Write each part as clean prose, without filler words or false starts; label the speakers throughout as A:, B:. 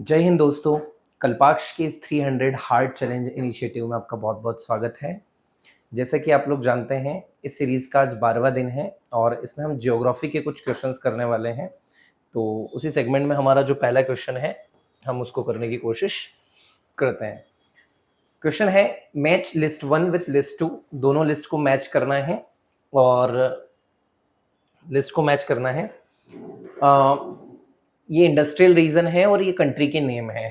A: जय हिंद दोस्तों। कल्पाक्ष के इस 300 हार्ड चैलेंज इनिशिएटिव में आपका बहुत बहुत स्वागत है। जैसा कि आप लोग जानते हैं, इस सीरीज़ का आज 12वां दिन है और इसमें हम ज्योग्राफी के कुछ क्वेश्चंस करने वाले हैं। तो उसी सेगमेंट में हमारा जो पहला क्वेश्चन है, हम उसको करने की कोशिश करते हैं। क्वेश्चन है, मैच लिस्ट 1 विथ लिस्ट 2। दोनों लिस्ट को मैच करना है और लिस्ट को मैच करना है। ये इंडस्ट्रियल रीजन है और ये कंट्री के नेम है।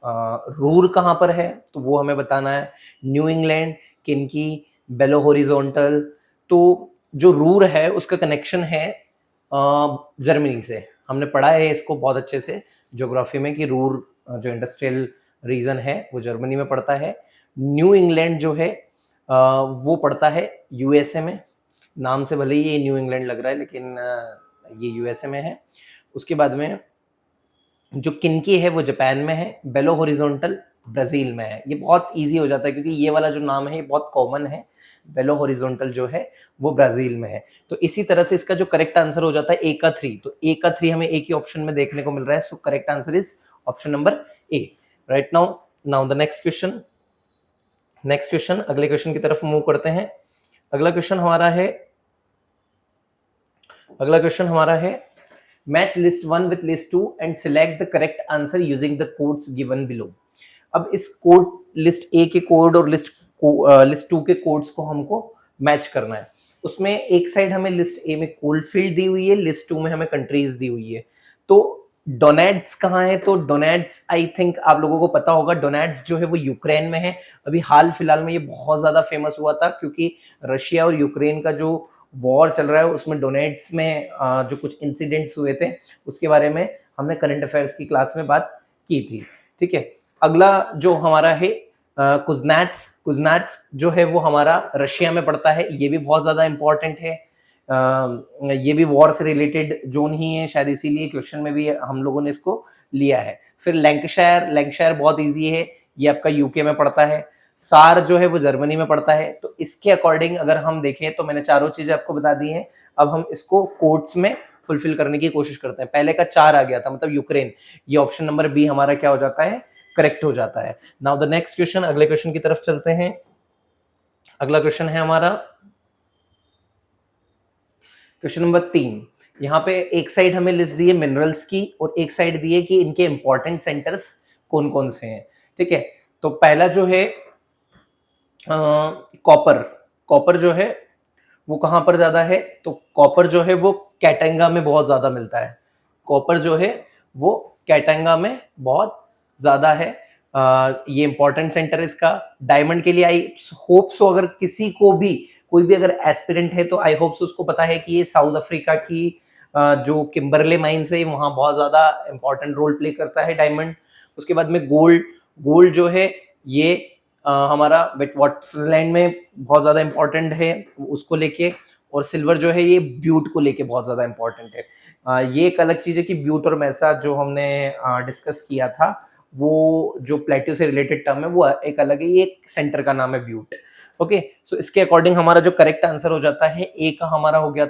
A: रूर कहाँ पर है तो वो हमें बताना है। न्यू इंग्लैंड, किनकी, बेलो हॉरिजॉन्टल। तो जो रूर है उसका कनेक्शन है जर्मनी से। हमने पढ़ा है इसको बहुत अच्छे से ज्योग्राफी में कि रूर जो इंडस्ट्रियल रीजन है वो जर्मनी में पड़ता है। न्यू इंग्लैंड जो है वो पड़ता है यूएसए में। नाम से भले ही ये न्यू इंग्लैंड लग रहा है लेकिन ये यूएसए में है। उसके बाद में जो किनकी है वो जापान में है। बेलो हॉरिजॉन्टल ब्राजील में है। ये बहुत इजी हो जाता है क्योंकि ये वाला जो नाम है ये बहुत कॉमन है। बेलो हॉरिजॉन्टल जो है वो ब्राजील में है। तो इसी तरह से इसका जो करेक्ट आंसर हो जाता है ए का 3। तो ए का 3 हमें एक ही ऑप्शन में देखने को मिल रहा है। So correct answer is option number A. Right now the next question अगले क्वेश्चन की तरफ मूव करते हैं। अगला क्वेश्चन हमारा है match list 1 with list 2 and select the correct answer using the codes given below. अब इस कोड लिस्ट ए के कोड और लिस्ट 2 के कोड्स को हमको मैच करना है। उसमें एक साइड हमें लिस्ट ए में कोलफील्ड दी हुई है, लिस्ट 2 में हमें कंट्रीज दी हुई है। तो डोनेट्स कहाँ है? तो डोनेट्स आई थिंक आप लोगों को पता होगा। डोनेट्स जो है वो यूक्रेन में है। अभी हाल फिलहाल में ये बहुत ज्यादा फेमस हुआ था क्योंकि रशिया और यूक्रेन का जो वॉर चल रहा है उसमें डोनेट्स में जो कुछ इंसिडेंट्स हुए थे उसके बारे में हमने करंट अफेयर्स की क्लास में बात की थी। ठीक है, अगला जो हमारा है कुजनेट्स जो है वो हमारा रशिया में पड़ता है। ये भी बहुत ज्यादा इंपॉर्टेंट है। ये भी वॉर से रिलेटेड जोन ही है, शायद इसीलिए क्वेश्चन में भी हम लोगों ने इसको लिया है। फिर लैंकाशायर बहुत इजी है, ये आपका यूके में पड़ता है। सार जो है वो जर्मनी में पड़ता है। तो इसके अकॉर्डिंग अगर हम देखें तो मैंने चारों चीजें आपको बता दी हैं। अब हम इसको कोड्स में फुलफिल करने की कोशिश करते हैं। पहले का 4 आ गया था, मतलब यूक्रेन। ये ऑप्शन नंबर बी हमारा क्या हो जाता है? करेक्ट हो जाता है। नाउ द नेक्स्ट क्वेश्चन, अगले क्वेश्चन की तरफ चलते हैं। अगला क्वेश्चन है हमारा क्वेश्चन नंबर 3। यहाँ पे एक साइड हमें लिस्ट दी है मिनरल्स की और एक साइड दी है कि इनके इंपॉर्टेंट सेंटर्स कौन कौन से हैं। ठीक है, तो पहला जो है कॉपर जो है वो कहाँ पर ज्यादा है? तो कॉपर जो है वो कैटेंगा में बहुत ज्यादा मिलता है। कॉपर जो है वो कैटेंगा में बहुत ज्यादा है। ये इंपॉर्टेंट सेंटर इसका। डायमंड के लिए आई होप सो अगर किसी को भी कोई भी अगर एस्पिरेंट है तो आई होप सो उसको पता है कि ये साउथ अफ्रीका की जो किम्बरले माइंस है वहां बहुत ज्यादा इंपॉर्टेंट रोल प्ले करता है डायमंड। उसके बाद में गोल्ड जो है ये हमारा विटवाटरलैंड में बहुत ज्यादा इंपॉर्टेंट है उसको लेके। और सिल्वर जो है ये ब्यूट को लेके बहुत ज्यादा इंपॉर्टेंट है। ये एक अलग चीज है कि ब्यूट और मैसा जो हमने डिस्कस किया था वो जो प्लेट्यू से रिलेटेड टर्म है वो एक अलग है, ये एक सेंटर का नाम है ब्यूट। ओके, सो इसके अकॉर्डिंग हमारा जो करेक्ट आंसर हो जाता है ए का हमारा हो गया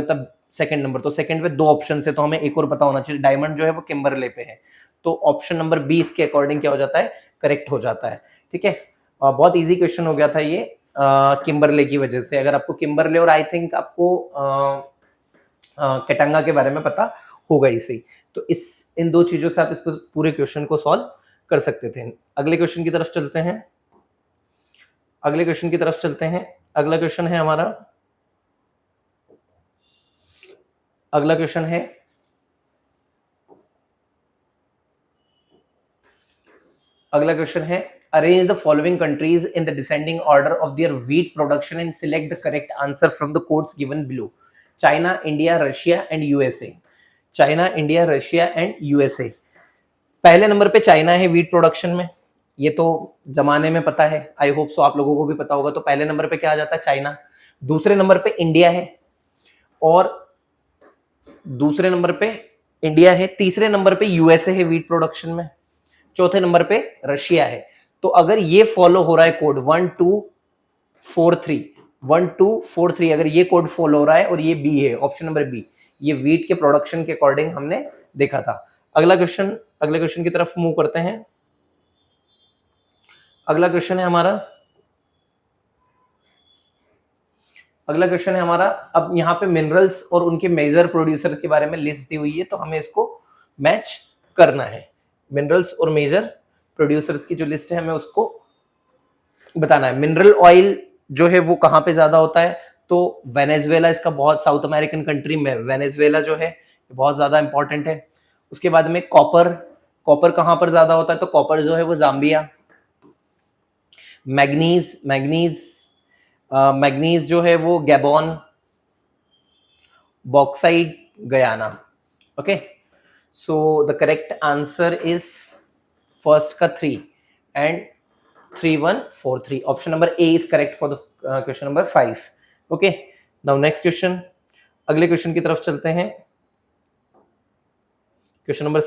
A: था सेकंड नंबर। तो सेकंड पे 2 ऑप्शन है तो हमें एक और पता होना चाहिए। डायमंड जो है वो किम्बरले पे है। तो ऑप्शन नंबर बी इसके अकॉर्डिंग क्या हो जाता है? करेक्ट हो जाता है। ठीक है, बहुत इजी क्वेश्चन हो गया था ये किम्बरले की वजह से। अगर आपको किम्बरले और आई थिंक आपको कैटेंगा के बारे में पता होगा इसे, तो इन 2 चीजों से आप इस पूरे क्वेश्चन को सॉल्व कर सकते थे। अगले क्वेश्चन की तरफ चलते हैं। अगला क्वेश्चन है हमारा, अगला क्वेश्चन है arrange the following countries in the descending order of their wheat production and select the correct answer from the codes given below. China, India, Russia and USA. China, India, Russia and USA. पहले number पे China है wheat production में, ये तो जमाने में पता है, आई होप सो आप लोगों को भी पता होगा। तो पहले नंबर पे क्या आ जाता है? चाइना। दूसरे नंबर पे इंडिया है तीसरे नंबर पे यूएसए है व्हीट प्रोडक्शन में। चौथे नंबर पे रशिया है। तो अगर ये फॉलो हो रहा है कोड 1243 अगर ये कोड फॉलो हो रहा है और ये बी है, ऑप्शन नंबर बी, ये व्हीट के प्रोडक्शन के अकॉर्डिंग हमने देखा था। अगले क्वेश्चन की तरफ मूव करते हैं। अगला क्वेश्चन है हमारा अब यहाँ पे मिनरल्स और उनके मेजर प्रोड्यूसर के बारे में लिस्ट दी हुई है, तो हमें इसको मैच करना है। मिनरल्स और मेजर प्रोड्यूसर्स की जो लिस्ट है हमें उसको बताना है। मिनरल ऑयल जो है वो कहाँ पे ज्यादा होता है, तो वेनेजुएला, इसका बहुत साउथ अमेरिकन कंट्री में वेनेजुएला जो है बहुत ज्यादा इंपॉर्टेंट है। उसके बाद में कॉपर कहाँ पर ज्यादा होता है, तो कॉपर जो है वो जाम्बिया। मैग्नीज जो है वो Gabon. Bauxite Guyana. Okay, so the correct answer is first का 3 and 3143। Option number A is correct for the question number 5। Okay, now next question, अगले क्वेश्चन की तरफ चलते हैं। Question number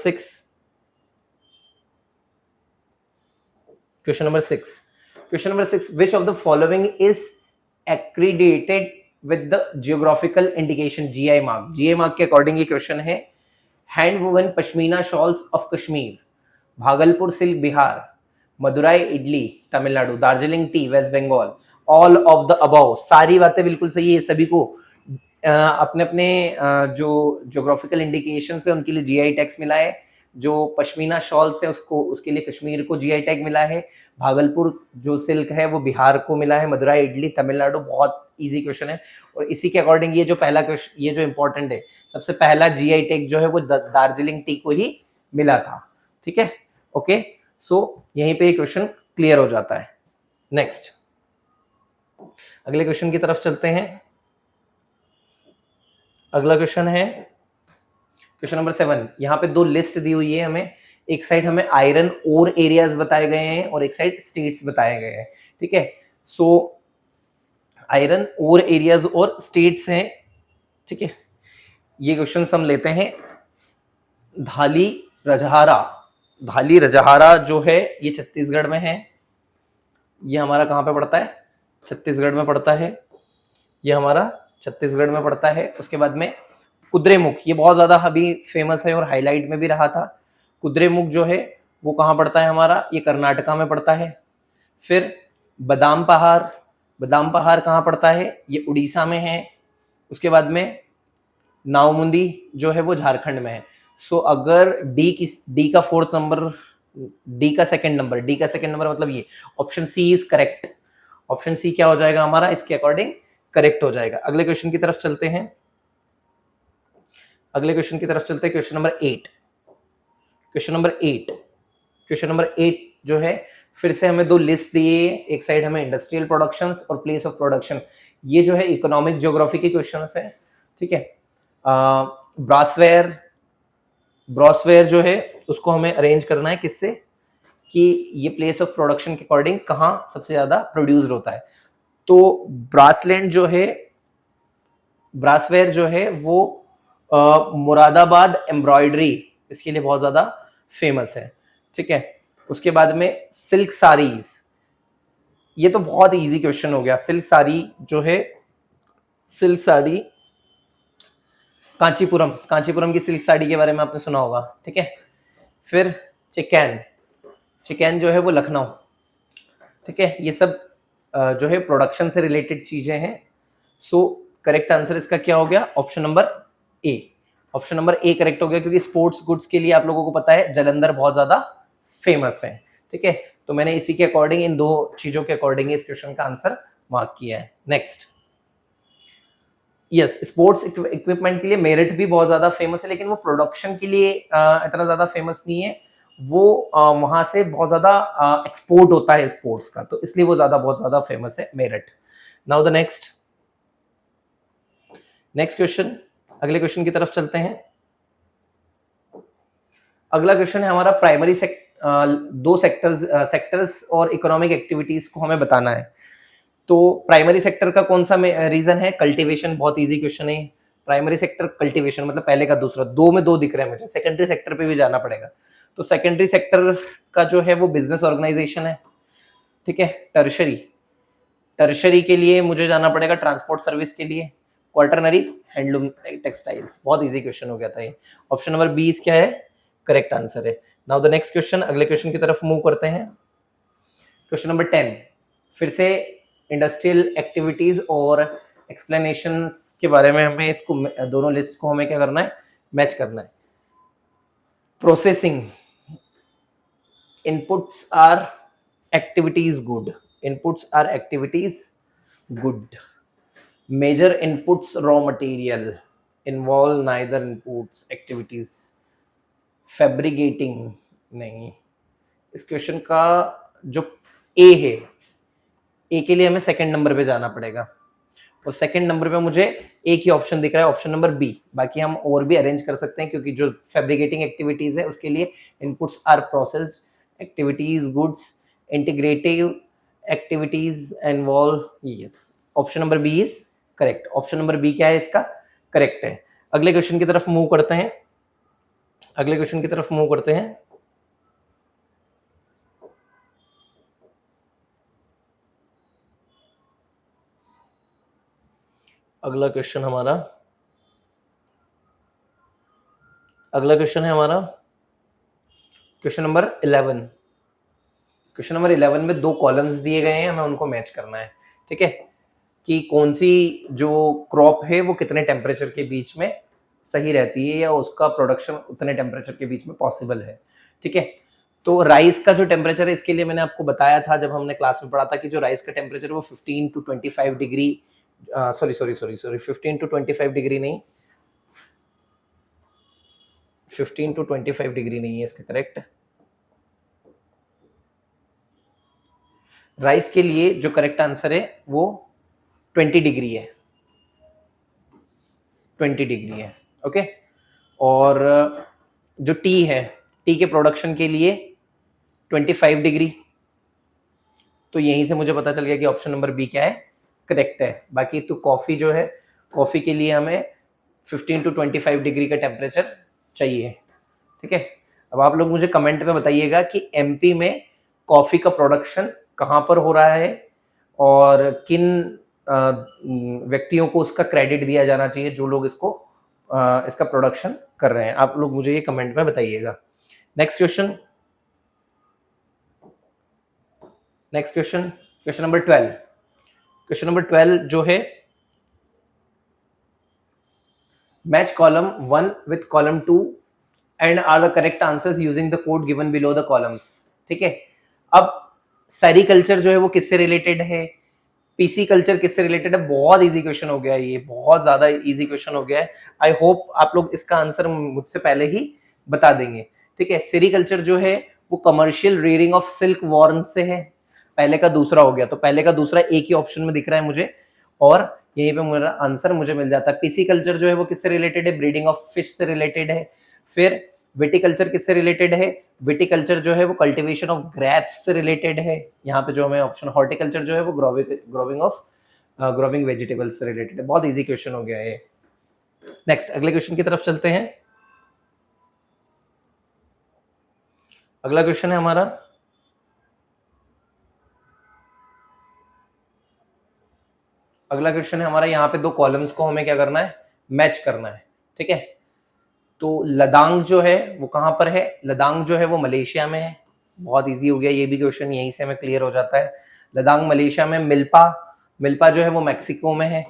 A: 6। Which of the following is accredited with the geographical indication GI mark? GI mark के according ये question है। Hand woven pashmina shawls of Kashmir, Bhagalpur silk Bihar, Madurai idli Tamil Nadu, Darjeeling tea West Bengal, all of the above. सारी बातें बिल्कुल सही है। सभी को अपने अपने जो ज्योग्राफिकल इंडिकेशन है उनके लिए जीआई टैग्स मिला है। जो पश्मीना शॉल्स है उसको, उसके लिए कश्मीर को जीआई टैग मिला है। भागलपुर जो सिल्क है वो बिहार को मिला है। मदुराई इडली तमिलनाडु। बहुत इजी क्वेश्चन है और इसी के अकॉर्डिंग ये जो पहला क्वेश्चन, ये जो इंपॉर्टेंट है, सबसे पहला जीआई टैग जो है वो दार्जिलिंग टी को ही मिला था। ठीक है, ओके, सो यहीं पे क्वेश्चन क्लियर हो जाता है। नेक्स्ट, अगले क्वेश्चन की तरफ चलते हैं। अगला क्वेश्चन है क्वेश्चन नंबर 7। यहाँ पे दो लिस्ट दी हुई है हमें। एक साइड हमें आयरन ओर एरियाज बताए गए हैं और एक साइड स्टेट्स बताए गए हैं। ठीक है, सो आयरन ओर एरियाज और स्टेट्स हैं। ठीक है, ये क्वेश्चन हम लेते हैं। धाली रजहारा जो है ये छत्तीसगढ़ में है। ये हमारा कहाँ पे पड़ता है? छत्तीसगढ़ में पड़ता है। ये हमारा छत्तीसगढ़ में पड़ता है। उसके बाद में कुद्रेमुख, ये बहुत ज्यादा अभी फेमस है और हाईलाइट में भी रहा था। कुद्रेमुख जो है वो कहाँ पड़ता है हमारा? ये कर्नाटका में पड़ता है। फिर बादाम पहाड़ कहाँ पड़ता है? ये उड़ीसा में है। उसके बाद में नावमुंदी जो है वो झारखंड में है। सो अगर डी का सेकंड नंबर मतलब ये option C is correct. Option C क्या हो जाएगा हमारा? इसके अकॉर्डिंग करेक्ट हो जाएगा। अगले क्वेश्चन की तरफ चलते हैं। क्वेश्चन नंबर 8 जो है, फिर से हमें दो लिस्ट दिए। एक साइड हमें इंडस्ट्रियल प्रोडक्शंस और प्लेस ऑफ प्रोडक्शन। ये जो है इकोनॉमिक ज्योग्राफी के क्वेश्चंस है। ठीक है, ब्रॉसवेयर जो है उसको हमें अरेंज करना है किससे, कि ये प्लेस ऑफ प्रोडक्शन के अकॉर्डिंग कहाँ सबसे ज्यादा प्रोड्यूस्ड होता है। तो ब्रासवेयर जो है वो मुरादाबाद एम्ब्रॉयडरी इसके लिए बहुत ज्यादा फेमस है। ठीक है, उसके बाद में सिल्क साड़ीज, ये तो बहुत इजी क्वेश्चन हो गया। सिल्क साड़ी कांचीपुरम की सिल्क साड़ी के बारे में आपने सुना होगा। ठीक है, फिर चिकन जो है वो लखनऊ। ठीक है, ये सब जो है प्रोडक्शन से रिलेटेड चीजें हैं। सो करेक्ट आंसर इसका क्या हो गया? ऑप्शन नंबर ए करेक्ट हो गया, क्योंकि स्पोर्ट्स गुड्स के लिए आप लोगों को पता है जालंधर बहुत ज्यादा फेमस है। ठीक है, तो मैंने इसी के अकॉर्डिंग, इन दो चीजों के अकॉर्डिंग इस क्वेश्चन का आंसर मार्क किया है। नेक्स्ट, यस, स्पोर्ट्स इक्विपमेंट के लिए मेरिट भी बहुत ज्यादा फेमस है, लेकिन वो प्रोडक्शन के लिए इतना ज्यादा फेमस नहीं है। वो वहां से बहुत ज्यादा एक्सपोर्ट होता है स्पोर्ट्स का, तो इसलिए वो बहुत ज्यादा फेमस है merit. Now the next question, अगले क्वेश्चन की तरफ चलते हैं। अगला क्वेश्चन है हमारा प्राइमरी दो सेक्टर्स और इकोनॉमिक एक्टिविटीज को हमें बताना है। तो प्राइमरी सेक्टर का कौन सा रीजन है? कल्टीवेशन। बहुत इजी क्वेश्चन है। प्राइमरी सेक्टर कल्टीवेशन मतलब पहले का दूसरा, दो में दो दिख रहे हैं मुझे। सेकेंडरी सेक्टर पे भी जाना पड़ेगा। तो सेकेंडरी सेक्टर का जो है वो बिजनेस ऑर्गेनाइजेशन है। ठीक है, टर्शरी के लिए मुझे जाना पड़ेगा ट्रांसपोर्ट सर्विस के लिए। Quaternary handloom textiles. बहुत इजी क्वेश्चन हो गया था ये। ऑप्शन नंबर 20 क्या है? करेक्ट आंसर है। नाउ द नेक्स्ट क्वेश्चन, अगले क्वेश्चन की तरफ मूव करते हैं। क्वेश्चन नंबर 10, फिर से इंडस्ट्रियल एक्टिविटीज और एक्सप्लेनेशंस के बारे में हमें इसको दोनों लिस्ट को हमें क्या करना है, मैच करना है। Processing, inputs are activities good, inputs are activities good. Major inputs raw material, involve neither inputs activities. Fabricating नहीं। इस क्वेश्चन का जो ए है, ए के लिए हमें सेकंड नंबर पे जाना पड़ेगा और सेकंड नंबर पे मुझे एक ही ऑप्शन दिख रहा है, ऑप्शन नंबर बी। बाकी हम और भी अरेंज कर सकते हैं क्योंकि जो फैब्रिकेटिंग एक्टिविटीज है उसके लिए inputs are processed activities goods, integrative activities involve. Yes, option number B is correct. Option number B क्या है इसका, करेक्ट है। अगले क्वेश्चन की तरफ मूव करते हैं, अगले क्वेश्चन की तरफ मूव करते हैं। अगला क्वेश्चन हमारा, अगला क्वेश्चन है हमारा क्वेश्चन नंबर 11। क्वेश्चन नंबर 11 में दो कॉलम्स दिए गए हैं, हमें उनको मैच करना है। ठीक है, कि कौन सी जो क्रॉप है वो कितने टेम्परेचर के बीच में सही रहती है या उसका प्रोडक्शन उतने टेम्परेचर के बीच में पॉसिबल है। ठीक है, तो राइस का जो टेम्परेचर है इसके लिए मैंने आपको बताया था जब हमने क्लास में पढ़ा था कि जो राइस का टेम्परेचर है वो 15 to 25 degree, sorry 15 to 25 degree नहीं, 15 टू 25 डिग्री नहीं है इसका करेक्ट। राइस के लिए जो करेक्ट आंसर है वो 20 डिग्री है, 20 डिग्री है। ओके, और जो टी है, टी के प्रोडक्शन के लिए 25 डिग्री। तो यहीं से मुझे पता चल गया कि ऑप्शन नंबर बी क्या है, करेक्ट है। बाकी तो कॉफी जो है, कॉफी के लिए हमें 15 टू 25 डिग्री का टेम्परेचर चाहिए। ठीक है, अब आप लोग मुझे कमेंट में बताइएगा कि एमपी में कॉफी का प्रोडक्शन कहाँ पर हो रहा है और किन व्यक्तियों को उसका क्रेडिट दिया जाना चाहिए जो लोग इसको इसका प्रोडक्शन कर रहे हैं। आप लोग मुझे ये कमेंट में बताइएगा। Next question, next question, question number 12। Question number 12 जो है, match column 1 with column 2 and are the correct answers using the code given below the columns. ठीक है, अब सेरिकल्चर जो है वो किससे रिलेटेड है, पीसी कल्चर किससे रिलेटेड है। बहुत इजी क्वेश्चन हो गया है ये, बहुत ज्यादा इजी क्वेश्चन हो गया है। आई होप आप लोग इसका आंसर मुझसे पहले ही बता देंगे। ठीक है, सेरिकल्चर जो है वो commercial rearing of silk worm से है। पहले का दूसरा हो गया, तो पहले का दूसरा एक ही ऑप्शन में दिख रहा है मुझे और यहीं पे मेरा आंसर मुझे मिल जाता है। पीसी कल्चर जो है वो किससे रिलेटेड है, ब्रीडिंग ऑफ फिश से रिलेटेड है। फिर विटिकल्चर किससे रिलेटेड है, विटिकल्चर जो है वो कल्टीवेशन ऑफ ग्रेप्स से रिलेटेड है। यहाँ पे जो हमें ऑप्शन, हॉर्टिकल्चर जो है वो ग्रोविंग वेजिटेबल्स से रिलेटेड है। बहुत इजी क्वेश्चन हो गया है। नेक्स्ट, अगले क्वेश्चन की तरफ चलते हैं। अगला क्वेश्चन है हमारा, अगला क्वेश्चन है हमारा, यहाँ पे दो कॉलम्स को हमें क्या करना है, मैच करना है। ठीक है, तो लदांग जो है वो कहाँ पर है, लदांग जो है वो मलेशिया में है। बहुत इजी हो गया ये भी क्वेश्चन, यहीं से हमें क्लियर हो जाता है। लदांग मलेशिया में। मिल्पा, मिल्पा जो है वो मैक्सिको में है,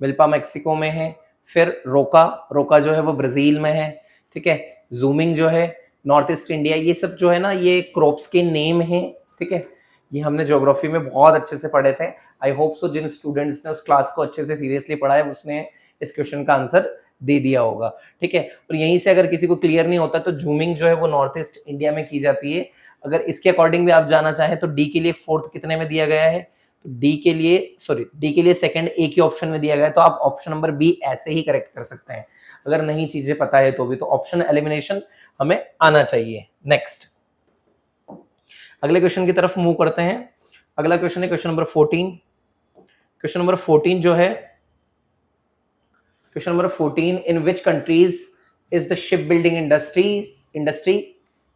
A: मिल्पा मैक्सिको में है। फिर रोका, रोका जो है वो ब्राजील में है। ठीक है, जूमिंग जो है नॉर्थ ईस्ट इंडिया। ये सब जो है ना ये क्रॉप्स के नेम है। ठीक है, ये हमने ज्योग्राफी में बहुत अच्छे से पढ़े थे। I hope so Jin students ने उस क्लास को अच्छे से सीरियसली पढ़ा है उसने इस क्वेश्चन का आंसर दे दिया होगा। ठीक है, और यहीं से अगर किसी को क्लियर नहीं होता तो जूमिंग जो है वो नॉर्थ ईस्ट इंडिया में की जाती है। अगर इसके अकॉर्डिंग भी आप जाना चाहें तो डी के लिए फोर्थ कितने में दिया गया है, तो डी के लिए सेकंड एक ही ऑप्शन में दिया गया है। तो आप ऑप्शन नंबर बी ऐसे ही करेक्ट कर सकते हैं अगर नहीं चीजें पता है तो भी। तो ऑप्शन एलिमिनेशन हमें आना चाहिए। नेक्स्ट, अगले क्वेश्चन की तरफ मूव करते हैं। अगला क्वेश्चन है क्वेश्चन नंबर 14। क्वेश्चन नंबर 14 जो है, question number 14, in which countries is the ship building industry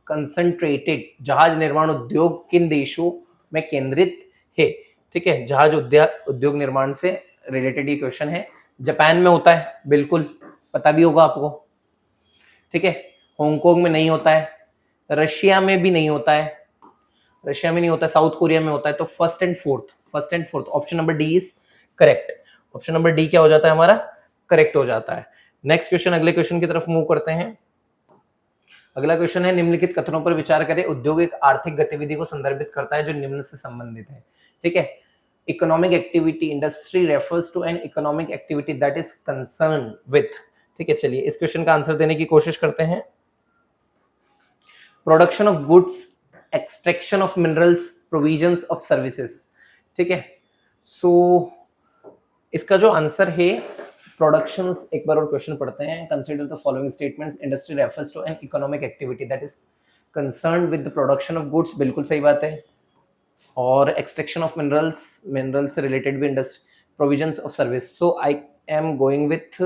A: concentrated. जहाज निर्माण उद्योग किन देशों में केंद्रित है। ठीक है, जहाज उद्योग निर्माण से रिलेटेड ये क्वेश्चन है। जापान में होता है, बिल्कुल पता भी होगा आपको। ठीक है, हांगकांग में नहीं होता है, रशिया में भी नहीं होता है, रशिया में नहीं होता है, साउथ कोरिया में होता है। तो first and fourth option number D is correct. Option number D क्या हो जाता है हमारा, करेक्ट हो जाता है। नेक्स्ट क्वेश्चन, अगले क्वेश्चन की तरफ मूव करते हैं। अगला क्वेश्चन है, निम्नलिखित कथनों पर विचार करें। उद्योग एक आर्थिक गतिविधि को संदर्भित करता है जो निम्न से संबंधित है। ठीक है, economic activity, industry refers to an economic activity that is concern with. ठीक है, चलिए इस क्वेश्चन का आंसर देने की कोशिश करते हैं। Production of goods, extraction of minerals, provisions of services. ठीक है, सो इसका जो आंसर है प्रोडक्शन, एक बार और क्वेश्चन पढ़ते हैं। Consider the following statements, industry refers to an economic activity that is concern with the production of goods, बिल्कुल सही बात है। और एक्सट्रैक्शन ऑफ मिनरल्स, मिनरल्स से रिलेटेड भी industry, provisions of service. So I am going with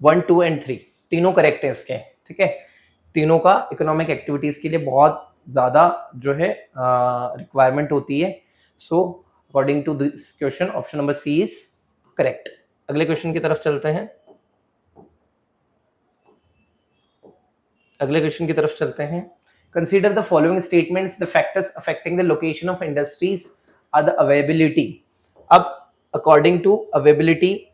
A: 1, 2 and 3, तीनों correct है इसके। ठीक है, तीनों का इकोनॉमिक एक्टिविटीज के लिए बहुत ज्यादा जो है रिक्वायरमेंट होती है। So according to this question option number C is correct. अगले क्वेश्चन की तरफ चलते हैं। अगले क्वेश्चन की तरफ चलते हैं। Consider the following statements, the factors affecting the location of industries are the availability. अब अकॉर्डिंग टू अवेबिलिटी,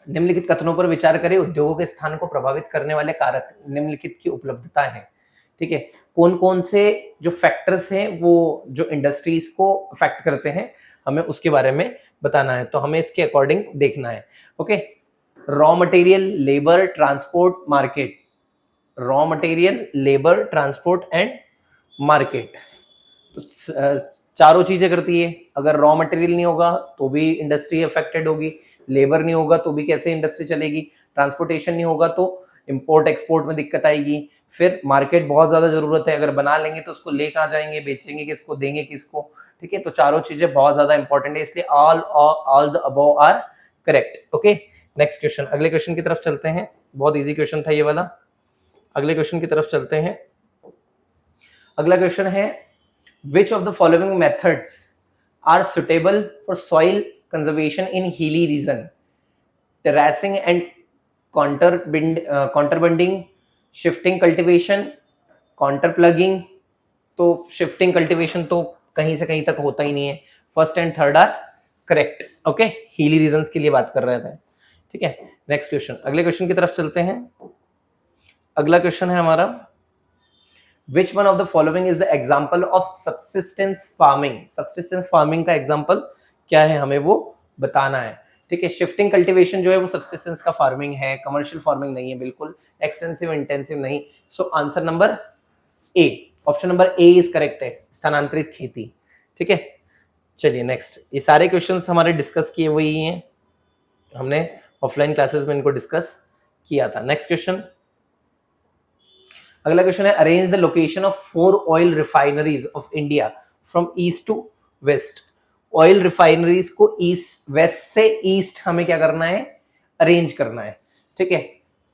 A: निम्नलिखित कथनों पर विचार करें। उद्योगों के स्थान को प्रभावित करने वाले कारक निम्नलिखित की उपलब्धता है। ठीक है, कौन कौन से जो फैक्टर्स हैं वो जो इंडस्ट्रीज को अफेक्ट करते हैं, हमें उसके बारे में बताना है। तो हमें इसके अकॉर्डिंग देखना है। Okay, raw material, labour, transport, market. Raw material, labour, transport and market. तो चारों चीजें करती है। अगर रॉ मटेरियल नहीं होगा तो भी इंडस्ट्री अफेक्टेड होगी, लेबर नहीं होगा तो भी कैसे इंडस्ट्री चलेगी, ट्रांसपोर्टेशन नहीं होगा तो इंपोर्ट एक्सपोर्ट में दिक्कत आएगी, फिर मार्केट बहुत ज्यादा जरूरत है। अगर बना लेंगे तो उसको ले कहाँ जाएंगे, बेचेंगे किसको, देंगे किसको। ठीक है, तो चारों चीजें बहुत ज्यादा इंपॉर्टेंट है, इसलिए all the above are correct. Okay, next question, अगले क्वेश्चन की तरफ चलते हैं। बहुत इजी क्वेश्चन था ये वाला। अगले क्वेश्चन की तरफ चलते हैं। अगला क्वेश्चन है, which of the following methods are suitable for soil conservation in hilly region? Terracing and counterbunding, shifting cultivation, counter plugging। तो shifting cultivation तो कहीं से कहीं तक होता ही नहीं है। First and third are correct. Okay, hilly regions के लिए बात कर रहे थे। ठीक है, नेक्स्ट क्वेश्चन, अगले क्वेश्चन की तरफ चलते हैं। अगला क्वेश्चन है हमारा, Which one of the following is the example of subsistence farming? Subsistence farming का example क्या है, हमें वो बताना है। ठीक है, शिफ्टिंग कल्टीवेशन जो है वो सब्सिस्टेंस का फार्मिंग है, कमर्शियल फार्मिंग नहीं है, बिल्कुल एक्सटेंसिव इंटेंसिव नहीं। So answer number A, option number A is correct है, स्थानांतरित खेती। ठीक है, चलिए नेक्स्ट। ये सारे क्वेश्चंस हमारे डिस्कस किए हुए ही हैं, हमने ऑफलाइन क्लासेस में इनको डिस्कस किया था। नेक्स्ट क्वेश्चन, अगला क्वेश्चन है, arrange the location of 4 oil refineries of India from east to west. Oil refineries को ईस्ट, वेस्ट से ईस्ट हमें क्या करना है, अरेंज करना है। ठीक है,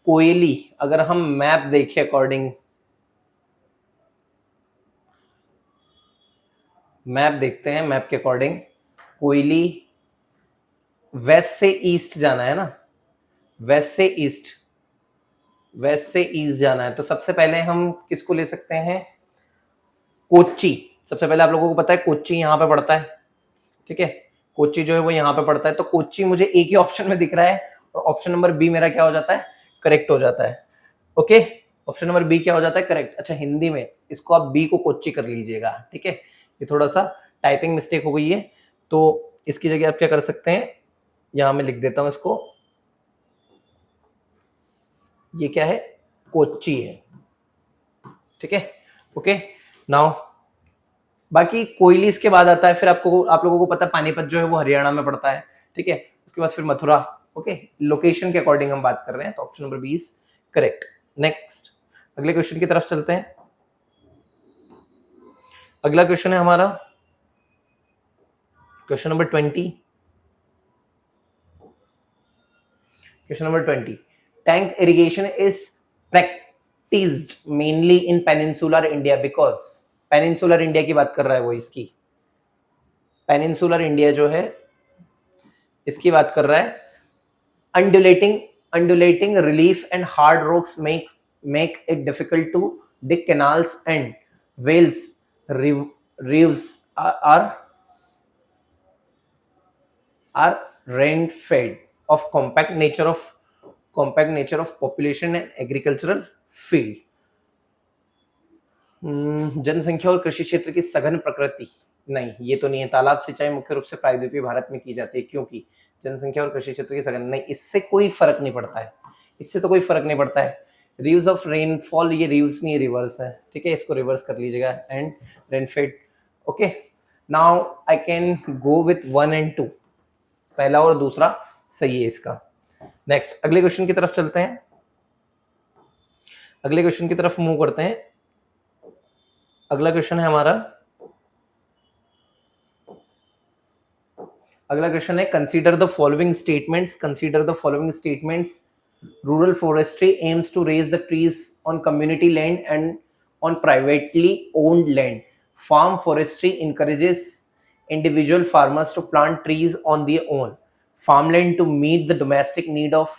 A: कोयली, अगर हम मैप देखें अकॉर्डिंग, मैप देखते हैं, मैप के अकॉर्डिंग कोयली वेस्ट से ईस्ट जाना है ना, वेस्ट से ईस्ट, वेस्ट से ईस्ट जाना है। तो सबसे पहले हम किसको ले सकते हैं, कोच्चि। सबसे पहले आप लोगों को पता है कोच्चि यहाँ पे पड़ता है। ठीक है, कोच्चि जो है वो यहाँ पे पड़ता है। तो कोच्चि मुझे एक ही ऑप्शन में दिख रहा है और ऑप्शन नंबर बी मेरा क्या हो जाता है, करेक्ट हो जाता है। ओके, ऑप्शन नंबर बी क्या हो जाता है, करेक्ट। अच्छा, हिंदी में इसको आप बी को कोच्चि कर लीजिएगा। ठीक है, ये थोड़ा सा टाइपिंग मिस्टेक हो गई है, तो इसकी जगह आप क्या कर सकते हैं, यहाँ मैं लिख देता हूँ इसको, ये क्या है, कोच्चि है। ठीक है, ओके। नाउ बाकी कोयली इसके बाद आता है, फिर आप लोगों को पता है पानीपत जो है वो हरियाणा में पड़ता है। ठीक है, उसके बाद फिर मथुरा। ओके, लोकेशन के अकॉर्डिंग हम बात कर रहे हैं, तो option number B is correct. Next, अगले क्वेश्चन की तरफ चलते हैं। अगला क्वेश्चन है हमारा question number 20। Question number 20, tank irrigation is practised mainly in peninsular India because. Peninsular India की बात कर रहा है वो, इसकी पेनिनसुलर इंडिया जो है इसकी बात कर रहा है। Undulating undulating relief and hard rocks make it difficult to dig canals and whales. Reefs are rain fed of compact nature of population and agricultural field. जनसंख्या और कृषि क्षेत्र की सघन प्रकृति, नहीं ये तो नहीं है। तालाब सिंचाई मुख्य रूप से प्रायद्वीपीय भारत में की जाती है, क्योंकि जनसंख्या और कृषि क्षेत्र की सघन, नहीं इससे कोई फर्क नहीं पड़ता है, इससे तो कोई फर्क नहीं पड़ता है। रिव्स ऑफ रेनफॉल, ये रिव्स नहीं रिवर्स है, ठीक है, इसको रिवर्स कर लीजिएगा। And rainfed, okay. Now I can go with 1 and 2, पहला और दूसरा सही है इसका। नेक्स्ट अगले क्वेश्चन की तरफ चलते हैं, अगले क्वेश्चन की तरफ मूव करते हैं। अगला क्वेश्चन है हमारा, अगला क्वेश्चन है consider the following statements, consider the following statements. Rural forestry aims to raise the trees on community land and on privately owned land. Farm forestry encourages individual farmers to plant trees on their own farmland to meet the domestic need of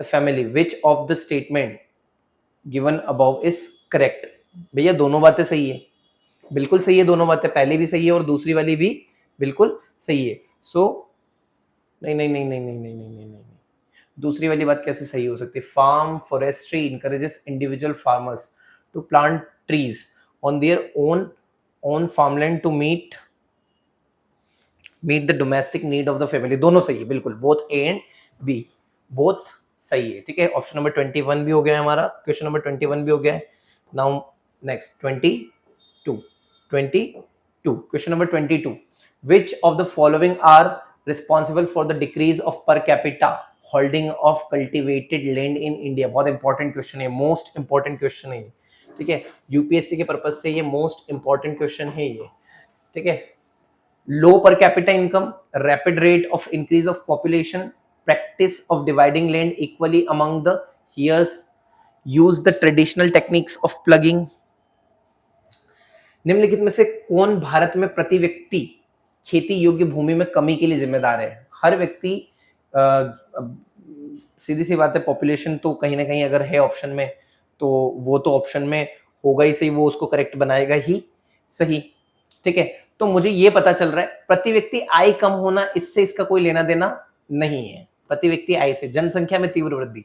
A: the family. Which of the statement given above is correct? भैया दोनों बातें सही है, बिल्कुल सही है, दोनों बातें, पहली भी सही है और दूसरी वाली भी बिल्कुल सही है। सो नहीं नहीं नहीं नहीं नहीं नहीं नहीं नहीं नहीं, दूसरी वाली बात कैसे सही हो सकती है? Farm forestry encourages individual farmers to plant trees on their own farmland to meet the domestic need of the family। दोनों सही है बिल्कुल, both A and B both सही है, ठीक है। ऑप्शन नंबर 21 भी हो गया है हमारा, क्वेश्चन नंबर 21 भी हो गया है। Now next 22, question number 22, which of the following are responsible for the decrease of per capita holding of cultivated land in India? बहुत इंपॉर्टेंट क्वेश्चन है, मोस्ट इंपॉर्टेंट क्वेश्चन है, ठीक है, यूपीएससी के पर्पज से ये मोस्ट इंपॉर्टेंट क्वेश्चन है ये, ठीक है। लो per capita income, rapid rate of increase of population, practice of dividing land equally among the heirs, use the traditional techniques of plugging। निम्नलिखित में से कौन भारत में प्रति व्यक्ति खेती योग्य भूमि में कमी के लिए जिम्मेदार है? हर व्यक्ति, सीधी सी बात है, पॉपुलेशन तो कहीं ना कहीं अगर है ऑप्शन में तो वो तो ऑप्शन में होगा ही सही, वो उसको करेक्ट बनाएगा ही सही, ठीक है। तो मुझे ये पता चल रहा है प्रति व्यक्ति आय कम होना, इससे इसका कोई लेना देना नहीं है। प्रति व्यक्ति आय से जनसंख्या में तीव्र वृद्धि,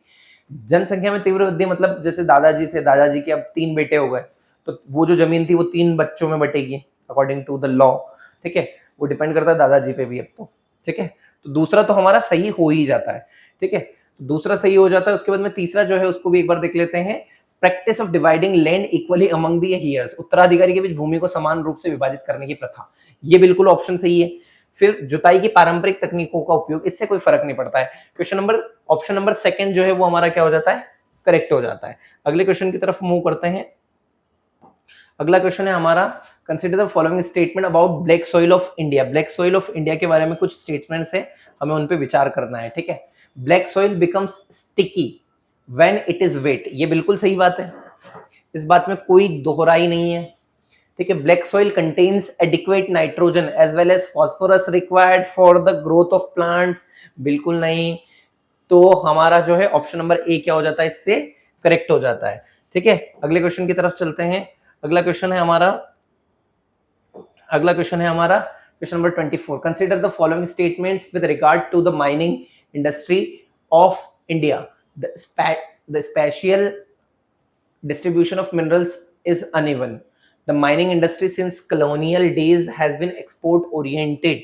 A: जनसंख्या में तीव्र वृद्धि मतलब जैसे दादाजी थे, दादाजी के अब 3 बेटे हो गए, तो वो जो जमीन थी वो 3 बच्चों में बटेगी अकॉर्डिंग टू द लॉ, ठीक है। वो डिपेंड करता है दादाजी पे भी अब तो, ठीक है। तो दूसरा तो हमारा सही हो ही जाता है, ठीक है, दूसरा सही हो जाता है। उसके बाद में तीसरा जो है उसको भी एक बार देख लेते हैं। Practice of dividing land equally among the heirs, उत्तराधिकारी के बीच भूमि को समान रूप से विभाजित करने की प्रथा, ये बिल्कुल ऑप्शन सही है। फिर जुताई की पारंपरिक तकनीकों का उपयोग, इससे कोई फर्क नहीं पड़ता है। Question number, option number second जो है वो हमारा क्या हो जाता है? करेक्ट हो जाता है। अगले क्वेश्चन की तरफ मूव करते हैं। अगला क्वेश्चन है हमारा, consider the following statement about black soil of India. Black soil of India के बारे में कुछ स्टेटमेंट्स है, हमें उन पे विचार करना है, ठीक है। Black soil becomes sticky when it is wet, ये बिल्कुल सही बात है, इस बात में कोई दोहराई नहीं है, ठीक है। Black soil contains adequate nitrogen as well as phosphorus required for the growth of plants, बिल्कुल नहीं। तो हमारा जो है ऑप्शन नंबर ए क्या हो जाता है? इससे करेक्ट हो जाता है, ठीक है। अगले क्वेश्चन की तरफ चलते हैं। अगला क्वेश्चन है हमारा, question number 24, consider the following statements with regard to the mining industry of India. The spatial distribution of minerals is uneven. The mining industry since colonial days has been export oriented.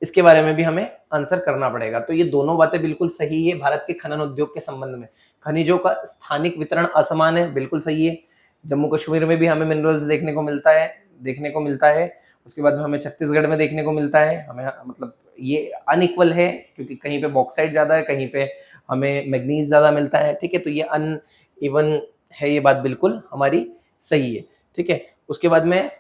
A: इसके बारे में भी हमें answer करना पड़ेगा। तो ये दोनों बातें बिल्कुल सही है। भारत के खनन उद्योग के संबंध में खनिजों का स्थानिक वितरण असमान है, बिल्कुल सही है। जम्मू कश्मीर में भी हमें मिनरल्स देखने को मिलता है, उसके बाद में हमें छत्तीसगढ़ में देखने को मिलता है। हमें मतलब ये अनइक्वल है, क्योंकि कहीं पे बॉक्साइट ज्यादा है, कहीं पे हमें मैग्नीज ज्यादा मिलता है, ठीक है। तो ये अनइवन है, ये बात बिल्कुल हमारी सही है, ठीक है। उसके बाद में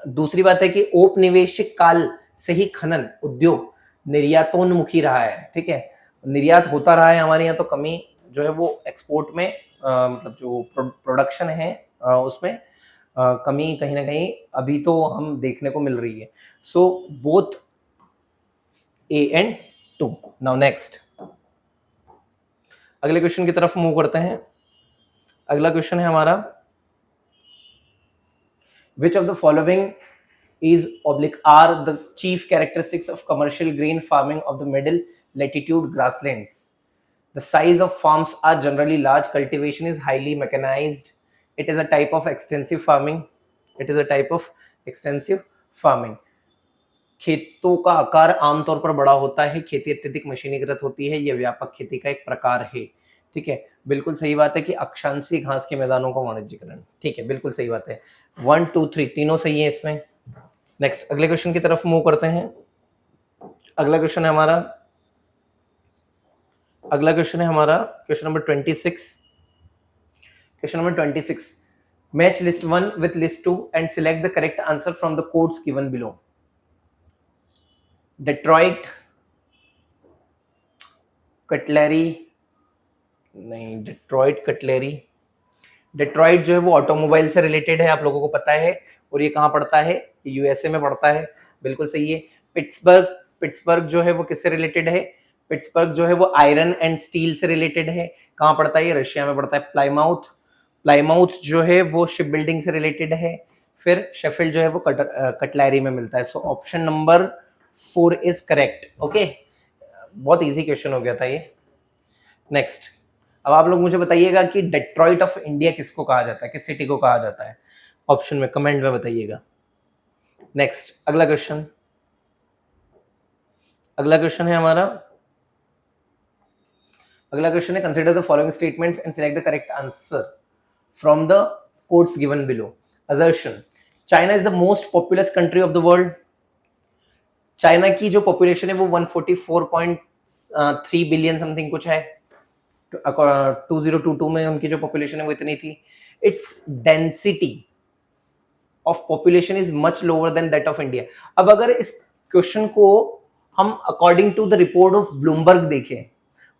A: दूसरी बात है कि औपनिवेशिक काल से ही खनन उद्योग निर्यातोन्मुखी रहा है, ठीक है। निर्यात होता रहा है हमारे यहाँ, तो कमी जो है वो एक्सपोर्ट में मतलब जो प्रोडक्शन है उसमें कमी कहीं ना कहीं अभी तो हम देखने को मिल रही है। So both A and 2। Now next अगले क्वेश्चन की तरफ मूव करते हैं। अगला क्वेश्चन है हमारा, which of the following is oblique are the chief characteristics of commercial grain farming of the middle latitude grasslands? The size of farms are generally large. Cultivation is highly mechanized. It is a type of extensive farming. It is a type of extensive farming. खेतों का आकार आमतौर पर बड़ा होता है, खेती अत्यधिक मशीनीकृत होती है, यह व्यापक खेती का एक प्रकार है। ठीक है, बिल्कुल सही बात है कि अक्षांशीय घास के मैदानों का वाणिज्यिकरण। ठीक है, बिल्कुल सही बात है। 1 2 3 तीनों सही है इसमें। नेक्स्ट अगले क्वेश्चन की तरफ मूव करते हैं। अगला क्वेश्चन है हमारा question number 26। Question number 26, match list 1 with list 2 and select the correct answer from the codes given below. Detroit, cutlery, नहीं डेट्रॉइट कटलरी, डेट्रॉइट जो है वो ऑटोमोबाइल से रिलेटेड है, आप लोगों को पता है, और ये कहाँ पड़ता है, यूएसए में पड़ता है, बिल्कुल सही है। पिट्सबर्ग जो है वो किससे रिलेटेड है, पिट्सबर्ग जो है वो आयरन एंड स्टील से रिलेटेड है, कहाँ पड़ता है, ये रशिया में पड़ता है। प्लाईमाउथ जो है वो शिप बिल्डिंग से रिलेटेड है। फिर शेफील्ड जो है वो कटलरी में मिलता है। So option number 4 is correct. Okay, बहुत इजी क्वेश्चन हो गया था ये। नेक्स्ट, अब आप लोग मुझे बताइएगा कि डेट्रॉइट ऑफ इंडिया किसको कहा जाता है, किस सिटी को कहा जाता है, ऑप्शन में कमेंट में बताइएगा। नेक्स्ट अगला क्वेश्चन है हमारा, अगला क्वेश्चन है, consider the following statements and select the correct answer from the quotes given below. Assertion, China is the most populous country of the world. China की जो पॉपुलेशन है वो 144.3 बिलियन समथिंग कुछ है, 2022 में उनकी जो पॉपुलेशन है वो इतनी थी। Its density of population is much lower than that of India. अब अगर इस क्वेश्चन को हम according to the report of Bloomberg देखें,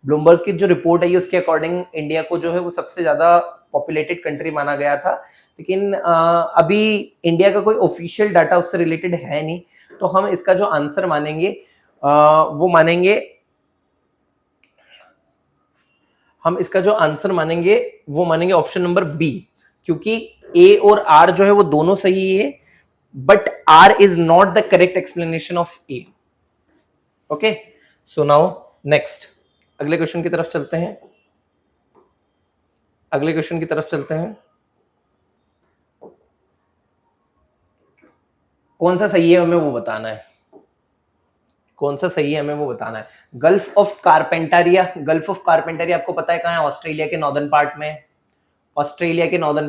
A: ब्लूमबर्ग की जो रिपोर्ट है उसके अकॉर्डिंग इंडिया को जो है वो सबसे ज्यादा पॉपुलेटेड कंट्री माना गया था, लेकिन अभी इंडिया का कोई ऑफिशियल डाटा उससे रिलेटेड है नहीं, तो हम इसका जो आंसर मानेंगे वो मानेंगे, हम इसका जो आंसर मानेंगे वो मानेंगे ऑप्शन नंबर बी, क्योंकि ए और आर जो है वो दोनों सही है, but R is not the correct explanation of A. Okay, so now next अगले क्वेश्चन की तरफ चलते हैं। कौन सा सही है हमें वो बताना है, गल्फ ऑफ कारपेंटरिया आपको पता है कहाँ है, ऑस्ट्रेलिया के नॉर्दर्न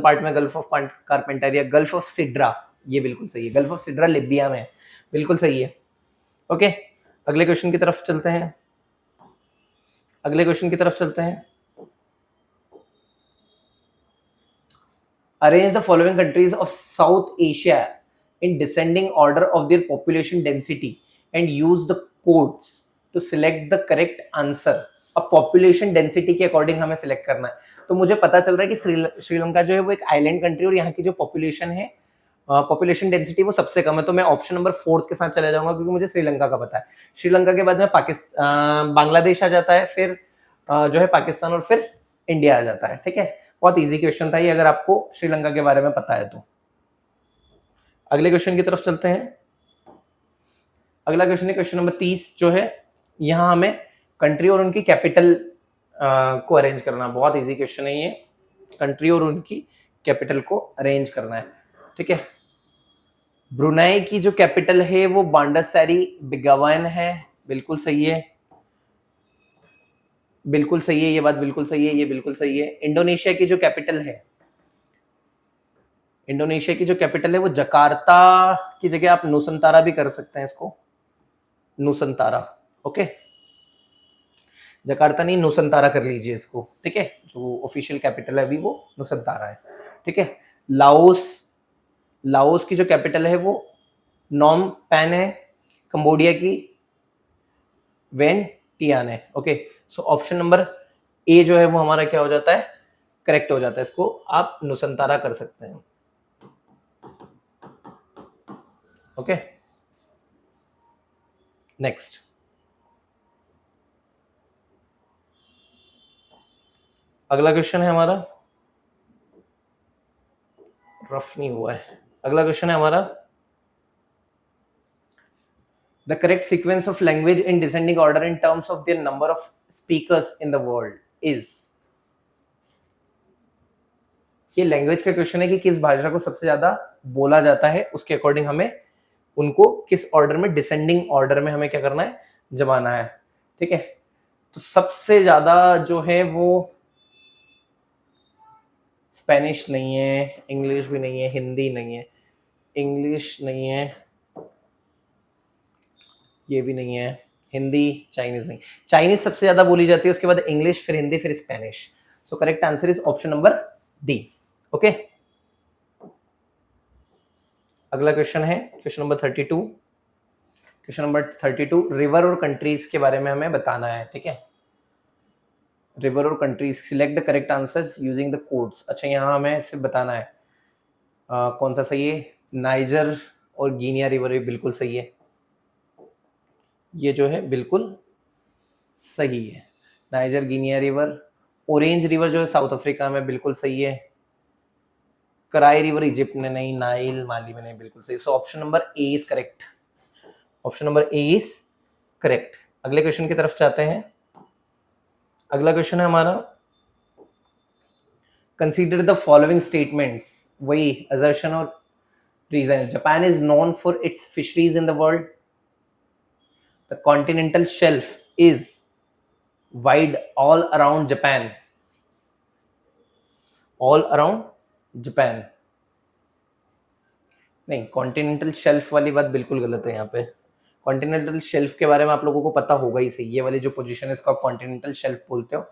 A: पार्ट में, Gulf of Carpentaria. Gulf of Sidra, ये बिल्कुल सही है, गल्फ ऑफ सिड्रा लिबिया में, बिल्कुल सही है। ओके, अगले क्वेश्चन की तरफ चलते हैं। Arrange the following countries of south Asia in descending order of their population density and use the codes to select the correct answer। अब पॉपुलेशन डेंसिटी के अकॉर्डिंग हमें सिलेक्ट करना है, तो मुझे पता चल रहा है कि श्रीलंका जो है वो एक आइलैंड कंट्री और यहाँ की जो पॉपुलेशन है, पॉपुलेशन डेंसिटी वो सबसे कम है, तो मैं ऑप्शन नंबर 4 के साथ चले जाऊंगा, क्योंकि मुझे श्रीलंका का पता है। श्रीलंका के बाद में बांग्लादेश आ जाता है, फिर जो है पाकिस्तान, और फिर इंडिया आ जाता है। ठीक है, बहुत ईजी क्वेश्चन था ये, अगर आपको श्रीलंका के बारे में पता है तो। अगले क्वेश्चन की तरफ चलते हैं। अगला क्वेश्चन है क्वेश्चन नंबर 30 जो है, यहां हमें कंट्री और उनकी कैपिटल को अरेंज करना, बहुत इजी क्वेश्चन है ये, कंट्री और उनकी कैपिटल को अरेंज करना है। ठीक है, ब्रुनाई की जो कैपिटल है वो बांडरसैरी बिगावन है, बिल्कुल सही है, ये बात बिल्कुल सही है, ये बिल्कुल सही है। इंडोनेशिया की जो कैपिटल है वो जकार्ता की जगह आप नुसंतारा भी कर सकते हैं इसको, नुसंतारा। ओके, जकार्ता नहीं, नुसंतारा कर लीजिए इसको। ठीक है, जो ऑफिशियल कैपिटल है अभी वो नुसंतारा है। ठीक है, लाओस की जो कैपिटल है वो नॉम पैन है, कंबोडिया की वेन टियान है। ओके, सो ऑप्शन नंबर ए जो है वो हमारा क्या हो जाता है, करेक्ट हो जाता है, इसको आप नुसंतारा कर सकते हैं। ओके, नेक्स्ट अगला क्वेश्चन है हमारा, रफ नहीं हुआ है, अगला क्वेश्चन है हमारा, the correct sequence of language in descending order in terms of their number of speakers in the world is. ये लैंग्वेज का क्वेश्चन है कि किस भाषा को सबसे ज्यादा बोला जाता है, उसके अकॉर्डिंग हमें उनको किस ऑर्डर में, डिसेंडिंग ऑर्डर में हमें क्या करना है, जमाना है। ठीक है, तो सबसे ज्यादा जो है वो स्पेनिश नहीं है, इंग्लिश भी नहीं है, हिंदी नहीं है, इंग्लिश नहीं है, ये भी नहीं है, हिंदी, चाइनीज नहीं, चाइनीज सबसे ज्यादा बोली जाती है, उसके बाद इंग्लिश, फिर हिंदी, फिर Spanish. So correct answer is option number D. Okay, अगला क्वेश्चन है question number 32। Question number 32 river और कंट्रीज के बारे में हमें बताना है। ठीक है, रिवर और countries, select the correct answers using the codes. अच्छा, यहाँ हमें सिर्फ बताना है कौन सा सही है। नाइजर और गिनिया रिवर भी बिल्कुल सही है, ये जो है बिल्कुल सही है। Niger, Guinea river, orange river जो है साउथ अफ्रीका में, बिल्कुल सही है। कराई रिवर इजिप्ट में नहीं, नाइल माली में नहीं, बिल्कुल सही। So option number A is correct, option number A is correct. अगले क्वेश्चन की तरफ जाते हैं। अगला क्वेश्चन है हमारा, कंसीडर द फॉलोइंग स्टेटमेंट्स, वही असर्शन और reason. Japan is known for its fisheries in the world, the continental shelf is wide all around Japan, all around Japan नहीं, कॉन्टिनेंटल शेल्फ वाली बात बिल्कुल गलत है। यहाँ पे कॉन्टिनेंटल शेल्फ के बारे में आप लोगों को पता होगा ही सही, ये वाली जो पोजीशन है इसको आप कॉन्टिनेंटल शेल्फ बोलते हो,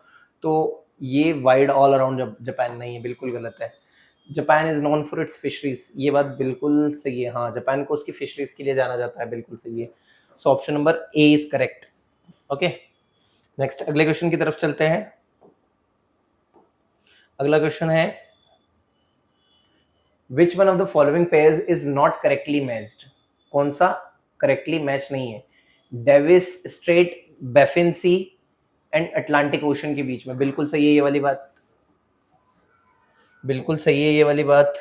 A: तो ये वाइड ऑल अराउंड जापान नहीं है, बिल्कुल गलत है। Japan is known for its fisheries, ये बात बिल्कुल सही है। हाँ, जापान को उसकी फिशरीज के लिए जाना जाता है, बिल्कुल सही है। So option number A is correct. Okay, next अगले क्वेश्चन की तरफ चलते हैं। अगला क्वेश्चन है, which one of the following pairs is not correctly matched, कौन सा करेक्टली मैच नहीं है। Davis Strait, Baffin Sea and Atlantic Ocean के बीच में, बिल्कुल सही है ये वाली बात, बिल्कुल सही है ये वाली बात।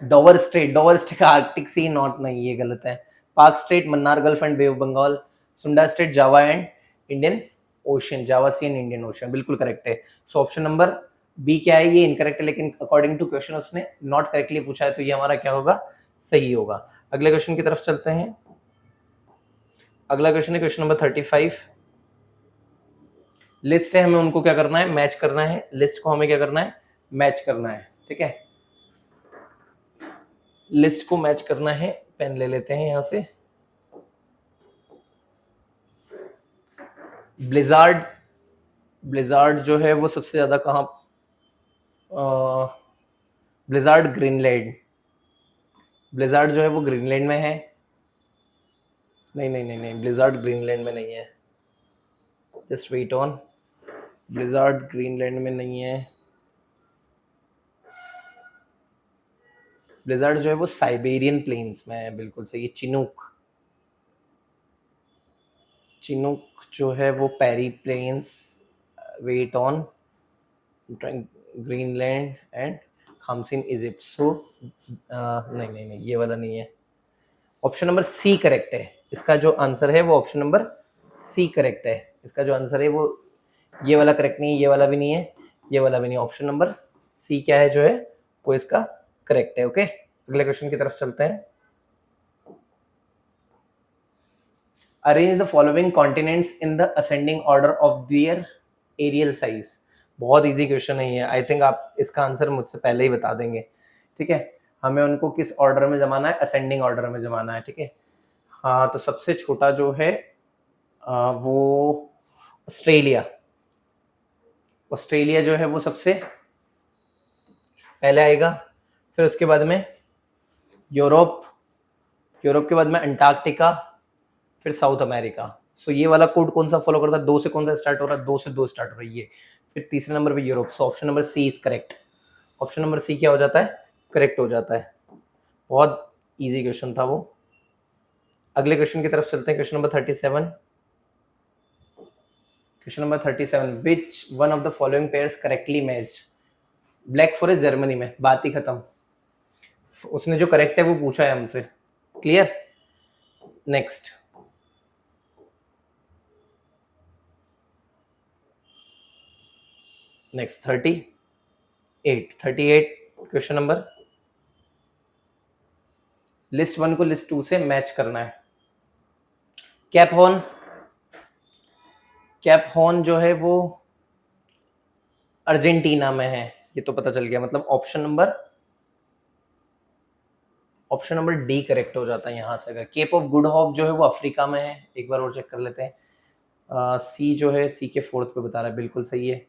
A: Dover Strait Arctic Sea, not नहीं, ये गलत है। Palk Strait, Mannar Gulf and Bay of Bengal, Sunda Strait, Java and Indian Ocean, Java Sea and Indian Ocean, बिल्कुल करेक्ट है। सो ऑप्शन नंबर बी क्या है, ये इनकरेक्ट है, लेकिन अकॉर्डिंग टू क्वेश्चन उसने नॉट करेक्टली पूछा है, तो ये हमारा क्या होगा, सही होगा। अगले क्वेश्चन की तरफ चलते हैं। अगला क्वेश्चन है क्वेश्चन नंबर 35। लिस्ट है, हमें उनको क्या करना है, मैच करना है। लिस्ट को हमें क्या करना है, मैच करना है। ठीक है, लिस्ट को मैच करना है। पेन ले लेते हैं यहां से। ब्लिजार्ड, ब्लिजार्ड जो है वो सबसे ज्यादा कहाँ, ब्लिजार्ड ग्रीनलैंड, ब्लिजार्ड जो है वो ग्रीनलैंड में है। नहीं नहीं नहीं नहीं, ब्लिजार्ड ग्रीनलैंड में नहीं है, just wait on, blizzard Greenland में नहीं है। ब्लिजार्ड जो है वो साइबेरियन प्लेन्स में है, बिल्कुल सही है। चिनूक, चिनूक जो है वो Prairie Plains, wait on, Greenland and Khamsin Egypt. So नहीं नहीं नहीं, ये वाला नहीं है। ऑप्शन नंबर सी करेक्ट है, इसका जो आंसर है वो ऑप्शन नंबर सी करेक्ट है। इसका जो आंसर है वो, ये वाला करेक्ट नहीं है, ये वाला भी नहीं है, ये वाला भी नहीं, ऑप्शन नंबर सी क्या है जो है वो इसका करेक्ट है। ओके, अगले क्वेश्चन की तरफ चलते हैं। Arrange the following continents in the ascending order of their areal size. बहुत इजी क्वेश्चन है ये, आई थिंक आप इसका आंसर मुझसे पहले ही बता देंगे। ठीक है, हमें उनको किस ऑर्डर में जमाना है, असेंडिंग ऑर्डर में जमाना है। ठीक है, हाँ, तो सबसे छोटा जो है वो ऑस्ट्रेलिया, ऑस्ट्रेलिया जो है वो सबसे पहले आएगा। फिर उसके बाद में यूरोप, यूरोप के बाद में अंटार्कटिका, फिर साउथ अमेरिका। सो ये वाला कोड कौन सा फॉलो करता है, दो से कौन सा स्टार्ट हो रहा है, दो से दो स्टार्ट हो रही है। फिर तीसरे नंबर पे Europe. So option number C is correct, option number C क्या हो जाता है, करेक्ट हो जाता है। बहुत इजी क्वेश्चन था वो। अगले क्वेश्चन की तरफ चलते हैं, question number 37। Question number 37, which one of the following pairs correctly matched? Black forest Germany में, बात ही खत्म। उसने जो करेक्ट है वो पूछा है हमसे, clear. Next, next 38 question number, list 1 को लिस्ट 2 से मैच करना है। कैप हॉर्न जो है वो अर्जेंटीना में है, ये तो पता चल गया, मतलब ऑप्शन नंबर डी करेक्ट हो जाता है यहाँ से। अगर केप ऑफ गुड होप जो है वो अफ्रीका में है, एक बार और चेक कर लेते हैं। सी जो है, सी के 4th पे बता रहा है, बिल्कुल सही है,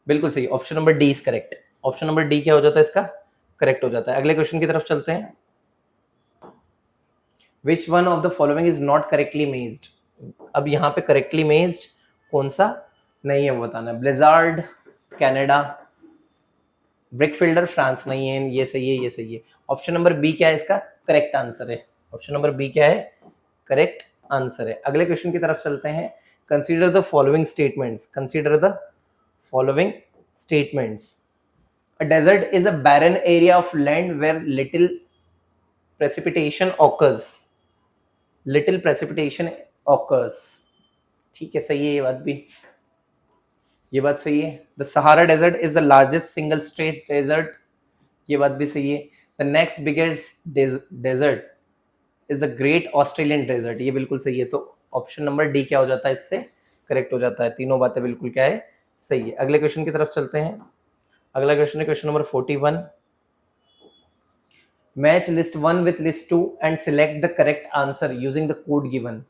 A: बिल्कुल सही। Option number D is correct. Option number D क्या हो जाता है इसका, करेक्ट हो जाता है। अगले क्वेश्चन की तरफ चलते हैं। Which one of the following is not correctly matched? अब यहाँ पे करेक्टली मेज्ड कौन सा नहीं है वो बताना है। ब्लिजार्ड कनाडा, ब्रिकफिल्डर फ्रांस नहीं है, ये सही है, ये सही है। ऑप्शन नंबर बी क्या है इसका करेक्ट आंसर है। ऑप्शन नंबर बी क्या है, करेक्ट आंसर है। अगले क्वेश्चन की तरफ चलते हैं। Consider the following statements, consider the following statements. A desert is a barren area of land where little precipitation occurs. Little precipitation occurs. ठीक है, सही है ये बात भी, ये बात सही है। The Sahara Desert is the largest single stretch desert. ये बात भी सही है। The next biggest desert is the Great Australian Desert. ये बिल्कुल सही है। तो ऑप्शन नंबर डी क्या हो जाता है, इससे करेक्ट हो जाता है। तीनों बातें बिल्कुल क्या है, सही है। अगले क्वेश्चन की तरफ चलते हैं। अगला क्वेश्चन है question number 41। Match list 1 with list 2 and select the correct answer using the code given.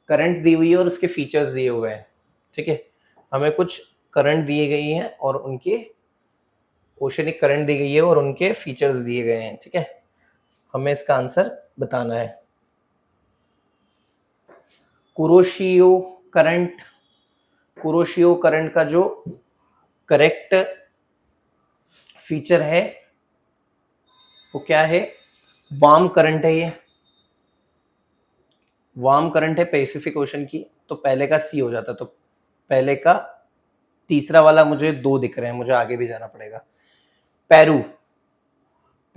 A: Current दी हुई है और उसके फीचर्स दिए हुए हैं, ठीक है। हमें कुछ करंट दिए गई हैं और उनके ओशनिक करंट दी गई है और उनके फीचर्स दिए गए हैं, ठीक है। हमें इसका आंसर बताना है। कुरोशियो करंट का जो करेक्ट फीचर है वो क्या है, वार्म करंट है। ये वार्म करंट है पैसिफिक ओशन की, तो पहले का सी हो जाता। तो पहले का तीसरा वाला मुझे 2 दिख रहे हैं, मुझे आगे भी जाना पड़ेगा।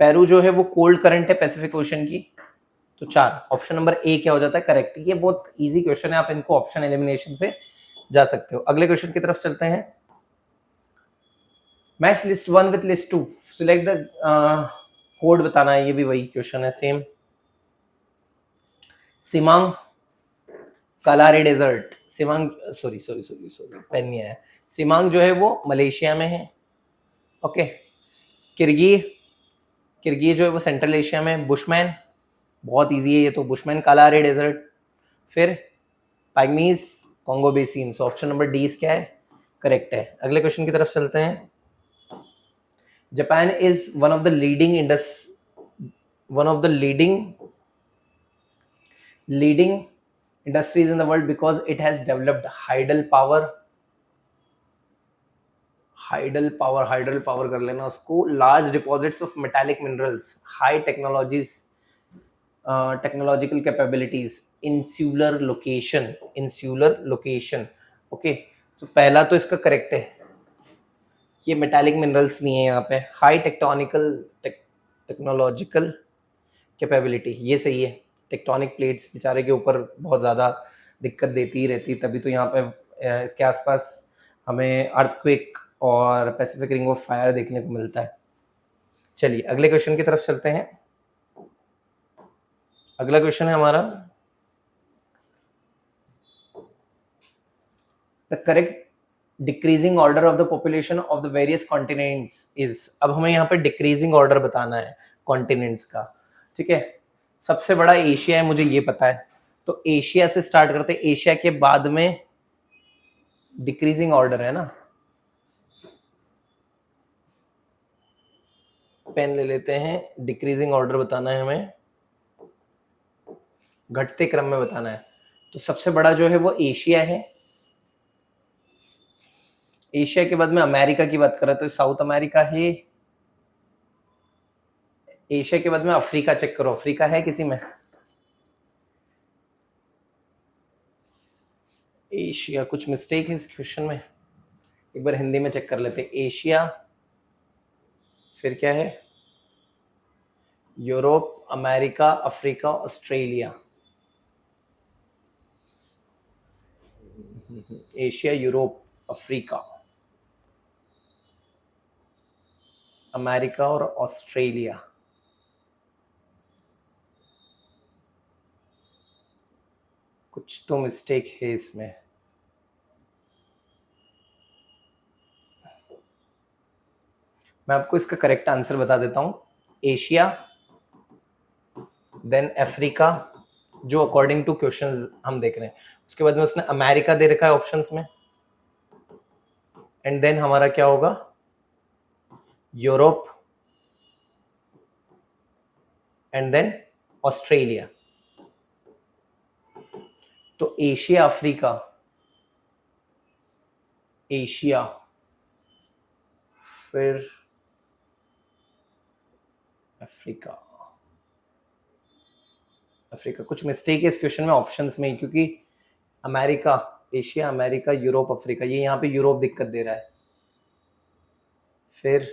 A: पेरू जो है वो कोल्ड करंट है पैसिफिक ओशन की, तो 4। ऑप्शन नंबर ए क्या हो जाता है, करेक्ट। ये बहुत इजी क्वेश्चन है, आप इनको ऑप्शन एलिमिनेशन से जा सकते हो। अगले क्वेश्चन की तरफ चलते हैं। Match list 1 with list 2, select the code बताना है। ये भी वही क्वेश्चन है, सेम। सिमांग कालारे डेजर्ट, सिमांग सॉरी पेन नहीं आया। सिमांग जो है वो मलेशिया में है, ओके। किर्गी जो है वो सेंट्रल एशिया में। बुशमैन बहुत इजी है ये तो, बुशमैन कालारे डेजर्ट। फिर Pygmies Congo Basin. So option number D क्या है, करेक्ट है। अगले क्वेश्चन की तरफ चलते हैं। Japan is one of the leading industries in the world because it has developed hydel power कर लेना उसको, large deposits of metallic minerals, high technological capabilities, insular location, okay। तो पहला तो इसका करेक्ट है, ये मेटालिक मिनरल्स नहीं है यहाँ पे। हाई टेक्नोलॉजिकल कैपेबिलिटी, ये सही है। टेक्टोनिक प्लेट्स बेचारे के ऊपर बहुत ज़्यादा दिक्कत देती ही रहती, तभी तो यहाँ पे इसके आसपास हमें अर्थक्वेक और पैसिफिक रिंग ऑफ फायर देखने को मिलता है। चलिए अगले क्वेश्चन की तरफ चलते हैं। अगला क्वेश्चन है हमारा, the correct decreasing order of the population of the various continents is. अब हमें यहाँ पे डिक्रीजिंग ऑर्डर बताना है कॉन्टिनेंट्स का, ठीक है। सबसे बड़ा एशिया है, मुझे ये पता है, तो एशिया से स्टार्ट करते हैं। एशिया के बाद में डिक्रीजिंग ऑर्डर है ना, पेन ले लेते हैं। डिक्रीजिंग ऑर्डर बताना है हमें, घटते क्रम में बताना है। तो सबसे बड़ा जो है वो एशिया है। एशिया के बाद में अमेरिका की बात करें तो साउथ अमेरिका है। एशिया के बाद में अफ्रीका चेक करो, अफ्रीका है किसी में? एशिया, कुछ मिस्टेक है इस क्वेश्चन में, एक बार हिंदी में चेक कर लेते हैं। एशिया, फिर क्या है, Europe, America, Africa, Australia. Asia, Europe, Africa, America और ऑस्ट्रेलिया। कुछ तो मिस्टेक है इसमें। मैं आपको इसका करेक्ट आंसर बता देता हूं। एशिया, देन अफ्रीका, जो अकॉर्डिंग टू क्वेश्चन हम देख रहे हैं। उसके बाद में उसने अमेरिका दे रखा है ऑप्शंस में, एंड देन हमारा क्या होगा, यूरोप, एंड देन ऑस्ट्रेलिया। तो एशिया, अफ्रीका, एशिया, फिर अफ्रीका, अफ्रीका। कुछ मिस्टेक है इस क्वेश्चन में ऑप्शंस में, क्योंकि America, Asia, America, Europe, Africa, ये यहाँ पे यूरोप दिक्कत दे रहा है। फिर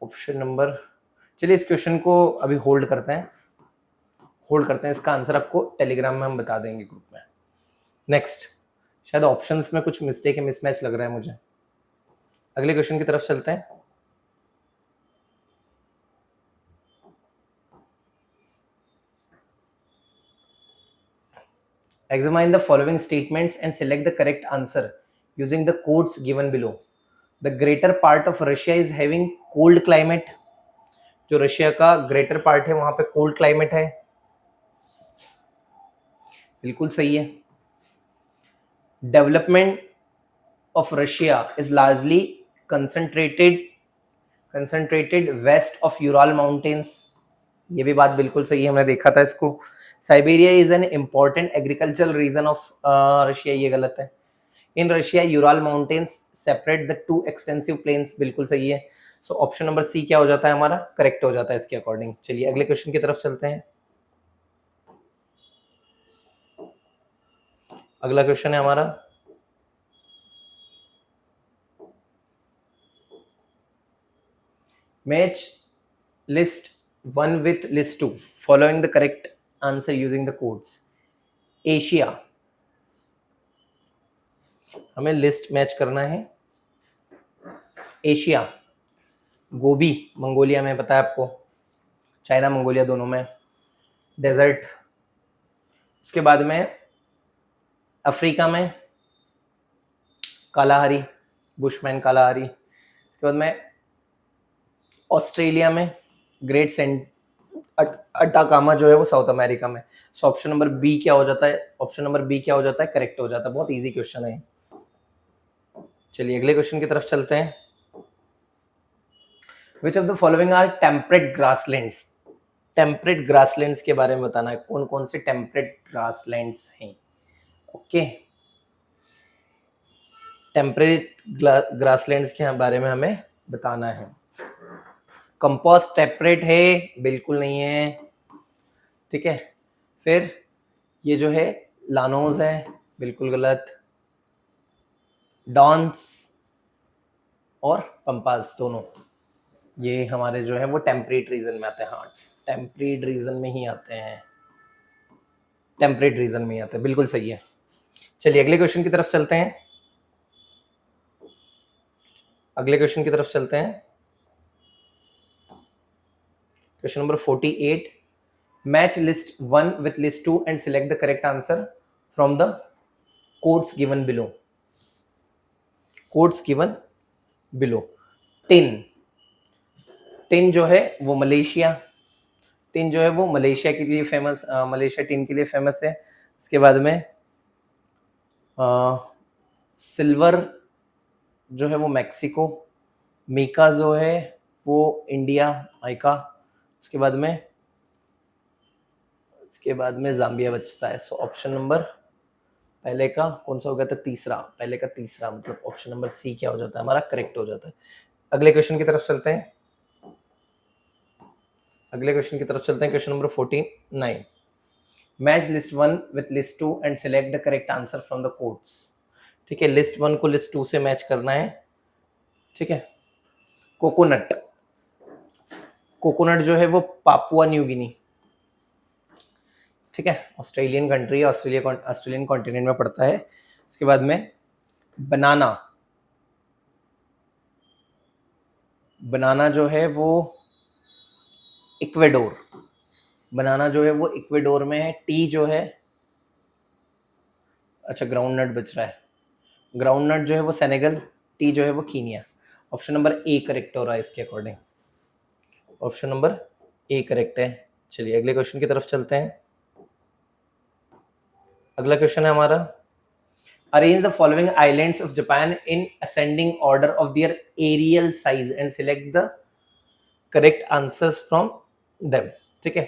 A: ऑप्शन नंबर, चलिए इस क्वेश्चन को अभी होल्ड करते हैं, होल्ड करते हैं। इसका आंसर आपको टेलीग्राम में हम बता देंगे ग्रुप में। नेक्स्ट, शायद ऑप्शंस में कुछ मिस्टेक है, मिसमैच लग रहा है मुझे। अगले क्वेश्चन की तरफ चलते हैं। Examine the following statements and select the correct answer using the quotes given below. The greater part of Russia is having cold climate. जो रशिया का ग्रेटर पार्ट है वहां पे कोल्ड क्लाइमेट है, बिल्कुल सही है। Development of Russia is largely concentrated west of Ural Mountains, ये भी बात बिल्कुल सही है, हमने देखा था इसको। Siberia is an important agricultural region of Russia, ये गलत है। In Russia Ural Mountains separate the two extensive plains, बिल्कुल सही है। सो ऑप्शन नंबर सी क्या हो जाता है हमारा, करेक्ट हो जाता है इसके अकॉर्डिंग। चलिए अगले क्वेश्चन की तरफ चलते हैं। अगला क्वेश्चन है हमारा, match list 1 with list 2 following the correct answer using the codes. Asia, हमें लिस्ट मैच करना है। एशिया, गोबी मंगोलिया में, पता है आपको, चाइना मंगोलिया दोनों में, डेजर्ट। उसके बाद में अफ्रीका में कालाहारी, बुशमैन कालाहारी। उसके बाद में ऑस्ट्रेलिया में ग्रेट सेंट अटाकामा जो है वो साउथ अमेरिका में। सो ऑप्शन नंबर बी क्या हो जाता है, ऑप्शन नंबर बी क्या हो जाता है, करेक्ट हो जाता है। बहुत इजी क्वेश्चन है। चलिए अगले क्वेश्चन की तरफ चलते हैं। Which of the following are temperate grasslands, temperate grasslands के बारे में बताना है, कौन कौन से टेम्परेट ग्रासलैंड्स हैं। ओके, टेम्परेट ग्रासलैंड्स के बारे में हमें बताना है। कंपास टेम्परेट है, बिल्कुल नहीं है, ठीक है। फिर ये जो है लानोज है, बिल्कुल गलत। डॉन्स और पंपास दोनों ये हमारे जो है वो टेम्परेट रीजन में आते हैं। हाँ, टेम्परेट रीजन में ही आते हैं, टेम्परेट रीजन में ही आते हैं, बिल्कुल सही है। चलिए अगले क्वेश्चन की तरफ चलते हैं। अगले क्वेश्चन की तरफ चलते हैं। Question number 48, match list 1 with list 2 and select the correct answer from the quotes given below. quotes given below. Tin जो है वो मलेशिया, टिन जो है वो मलेशिया के लिए फेमस, मलेशिया टिन के लिए फेमस है। इसके बाद में सिल्वर जो है वो मैक्सिको, मीका जो है वो इंडिया, माइका। उसके बाद में जाम्बिया बचता है। सो ऑप्शन नंबर पहले का कौन सा हो गया था, तीसरा, पहले का तीसरा, मतलब ऑप्शन नंबर सी क्या हो जाता है हमारा, करेक्ट हो जाता है। अगले क्वेश्चन की तरफ चलते हैं। अगले क्वेश्चन की तरफ चलते हैं, question number 49। Match list 1 with list 2 and select the correct answer from the codes. ठीक है, लिस्ट 1 को लिस्ट 2 से मैच करना है। ठीक है, कोकोनट, कोकोनट जो है वो पापुआ न्यू गिनी, ठीक है, ऑस्ट्रेलियन कंट्री, ऑस्ट्रेलियन कॉन्टिनेंट में पड़ता है। उसके बाद में बनाना, बनाना जो है वो इक्वेडोर, बनाना जो है वो इक्वेडोर में है। टी जो है, अच्छा ग्राउंड नट बच रहा है, ग्राउंड नट जो है वो सेनेगल, टी जो है वो Kenya. Option number A correct हो रहा है इसके according, option number A correct है। चलिए अगले क्वेश्चन की तरफ चलते हैं। अगला क्वेश्चन है हमारा, arrange the following islands of Japan in ascending order of their areal size and select the correct answers from them. ठीक है,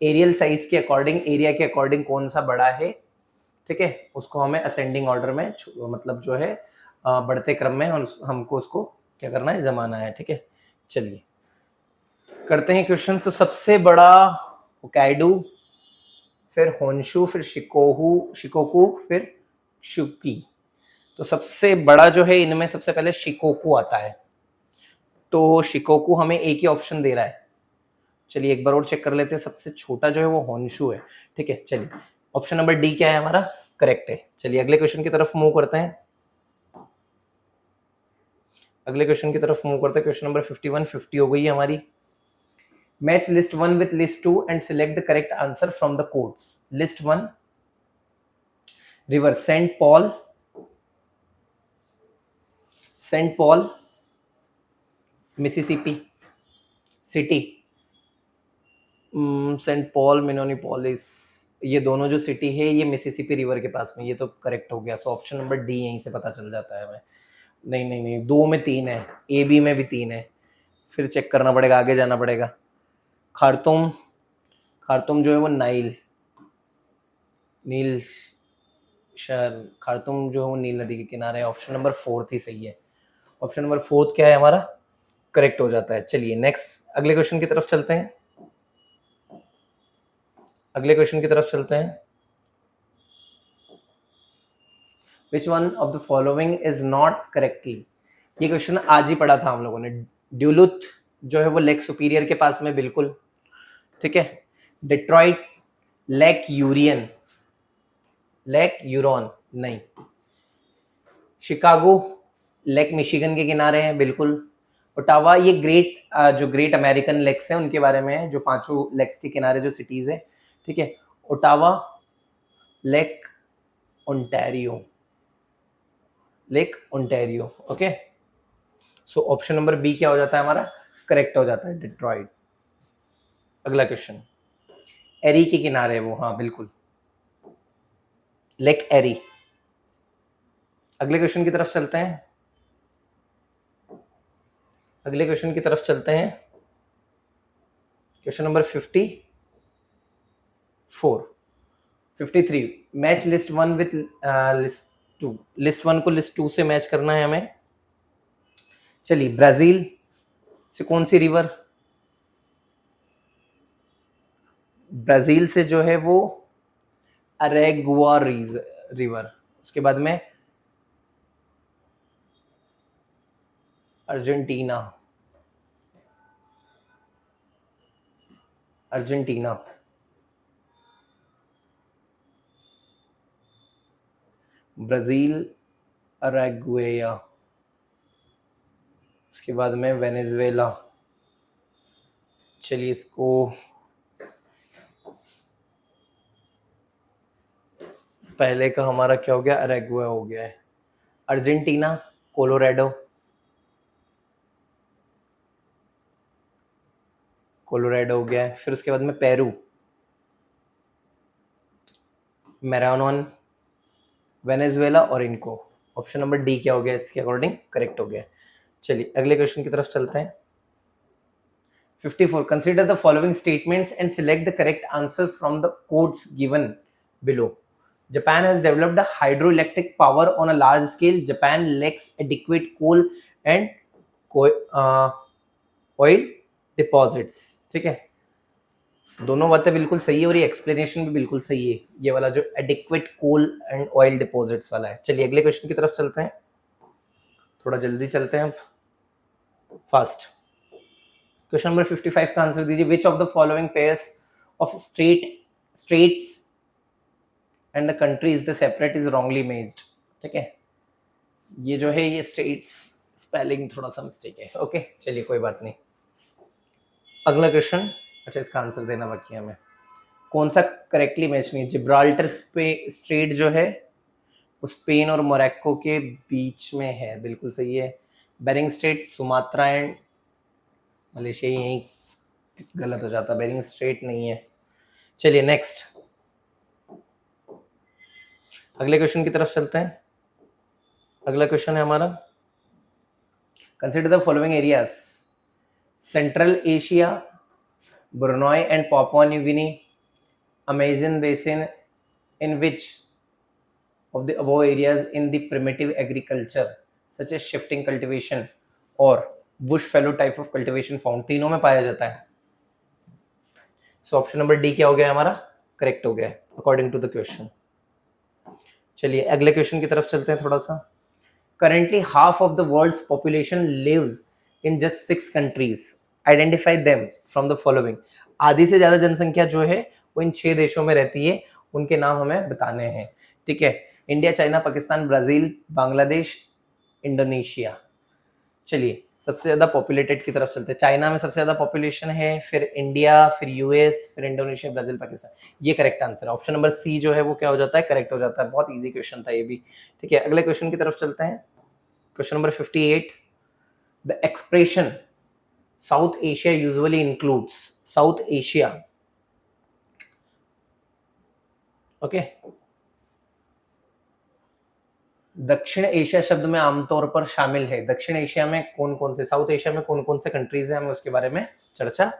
A: एरियल साइज के अकॉर्डिंग, एरिया के अकॉर्डिंग कौन सा बड़ा है, ठीक है, उसको हमें असेंडिंग ऑर्डर में मतलब जो है बढ़ते क्रम में हमको उसको क्या करना है, जमाना है। ठीक है, चलिए करते हैं क्वेश्चन। तो सबसे बड़ा होकाइडो, फिर होन्शु, फिर शिकोकू, फिर शुकी। तो सबसे बड़ा जो है इनमें सबसे पहले शिकोकू आता है, तो शिकोकू हमें एक ही ऑप्शन दे रहा है। चलिए एक बार और चेक कर लेते हैं, सबसे छोटा जो है वो होन्शु है। ठीक है, चलिए ऑप्शन नंबर डी क्या है हमारा, करेक्ट है। चलिए अगले क्वेश्चन की तरफ मूव करते हैं, अगले क्वेश्चन की तरफ मूव करते हैं। क्वेश्चन नंबर 51, 50 हो गई है हमारी। Match list 1 with list 2 and select the correct answer from the codes. List 1 river Saint Paul, Saint Paul Mississippi city, Saint Paul Minneapolis, ये दोनों जो सिटी है ये मिसिसिपी रिवर के पास में, ये तो करेक्ट हो गया। सो ऑप्शन नंबर डी यहीं से पता चल जाता है हमें। नहीं नहीं नहीं, दो में तीन है, ए बी में भी तीन है, फिर चेक करना पड़ेगा, आगे जाना पड़ेगा। खार्तूम, खार्तूम जो है वो नाइल, नील शहर, खार्तूम जो है वो नील नदी के किनारे है। ऑप्शन नंबर 4 ही सही है, ऑप्शन नंबर 4 क्या है हमारा, करेक्ट हो जाता है। चलिए नेक्स्ट अगले क्वेश्चन की तरफ चलते हैं, अगले क्वेश्चन की तरफ चलते हैं। Which one of the following is not correctly, ये क्वेश्चन आज ही पढ़ा था हम लोगों ने। ड्यूलुथ जो है वो लेक सुपीरियर के पास में, बिल्कुल ठीक है। डिट्रॉइट, लेक यूरियन, लेक यूरोन नहीं। शिकागो, लेक मिशिगन के किनारे है, बिल्कुल। ओटावा, ये जो ग्रेट अमेरिकन लेक्स हैं उनके बारे में है, जो पांचों लेक्स के किनारे जो सिटीज है, ठीक है। Ottawa, Lake Ontario, Lake Ontario, okay. So option number B क्या हो जाता है हमारा, करेक्ट हो जाता है, डिट्रॉइट। अगला क्वेश्चन, एरी के किनारे है वो, हाँ बिल्कुल, लेक एरी। अगले क्वेश्चन की तरफ चलते हैं, अगले क्वेश्चन की तरफ चलते हैं। Question number 54, 53। Match list 1 with list 2, list 1 को लिस्ट 2 से मैच करना है हमें। चलिए ब्राजील से कौन सी रिवर, ब्राजील से जो है वो अरेगुआ रिवर, उसके बाद में अर्जेंटीना, अर्जेंटीना, ब्राजील, अरेगुआ, उसके बाद में वेनेजुएला। चलिए इसको पहले का हमारा क्या हो गया, अरेगुआ हो गया है। अर्जेंटीना, कोलोराडो, कोलोराडो हो गया है। फिर उसके बाद में पेरू, मैरानोन, वेनेजुएला और इनको। ऑप्शन नंबर डी क्या हो गया इसके अकॉर्डिंग, करेक्ट हो गया। चलिए अगले क्वेश्चन की तरफ चलते हैं। 54, consider the following statements and select the correct answer from the quotes given below. Japan has developed a hydroelectric power on a large scale. Japan lacks adequate coal and oil deposits. ठीक है, दोनों बातें बिल्कुल सही है और ये explanation भी बिल्कुल सही है, ये वाला जो adequate coal and oil deposits वाला है। चलिए अगले क्वेश्चन की तरफ चलते हैं, थोड़ा जल्दी चलते हैं अब, फास्ट। क्वेश्चन नंबर 55 का आंसर दीजिए। Which of the following pairs of states and the countries the separate is wrongly matched. ठीक है, ये जो है ये स्टेट्स स्पेलिंग थोड़ा सा मिस्टेक है। ओके चलिए कोई बात नहीं। अगला क्वेश्चन, अच्छा इसका आंसर देना बाकी है हमें। कौन सा करेक्टली मैच नहीं है? जिब्राल्टर स्ट्रेट जो है वो स्पेन और मोरक्को के बीच में है, बिल्कुल सही है। Bering Strait Sumatra and Malaysia, यही गलत हो जाता, बेरिंग स्ट्रेट नहीं है। चलिए नेक्स्ट, अगले क्वेश्चन की तरफ चलते हैं। अगला क्वेश्चन है हमारा, consider the following areas, central Asia, Brunei and Papua New Guinea, Amazon basin, in which of the above areas in the primitive agriculture such as shifting cultivation or bush fallow type of cultivation found, तीनों में पाया जाता है। So option number D क्या हो गया हमारा? Correct हो गया अकॉर्डिंग टू द क्वेश्चन। चलिए अगले क्वेश्चन की तरफ चलते हैं थोड़ा सा। Currently half of the world's population lives in just 6 countries, identify them from the following. आधी से ज्यादा जनसंख्या जो है वो इन 6 देशों में रहती है, उनके नाम हमें बताने हैं। ठीक है, India, China, Pakistan, Brazil, Bangladesh, Indonesia. चलिए सबसे ज्यादा पॉपुलेटेड की तरफ चलते हैं। चाइना में सबसे ज्यादा पॉपुलेशन है, फिर इंडिया, फिर यूएस, फिर इंडोनेशिया, ब्राजील, पाकिस्तान। ये करेक्ट आंसर है। ऑप्शन नंबर सी जो है वो क्या हो जाता है? करेक्ट हो जाता है। बहुत इजी क्वेश्चन था ये भी। ठीक है, अगले क्वेश्चन की तरफ चलते हैं। Question number 58, the expression south Asia usually includes, south Asia, okay, दक्षिण एशिया शब्द में आमतौर पर शामिल है। दक्षिण एशिया में कौन कौन से, साउथ एशिया में कौन कौन से कंट्रीज हैं, हमें उसके बारे में चर्चा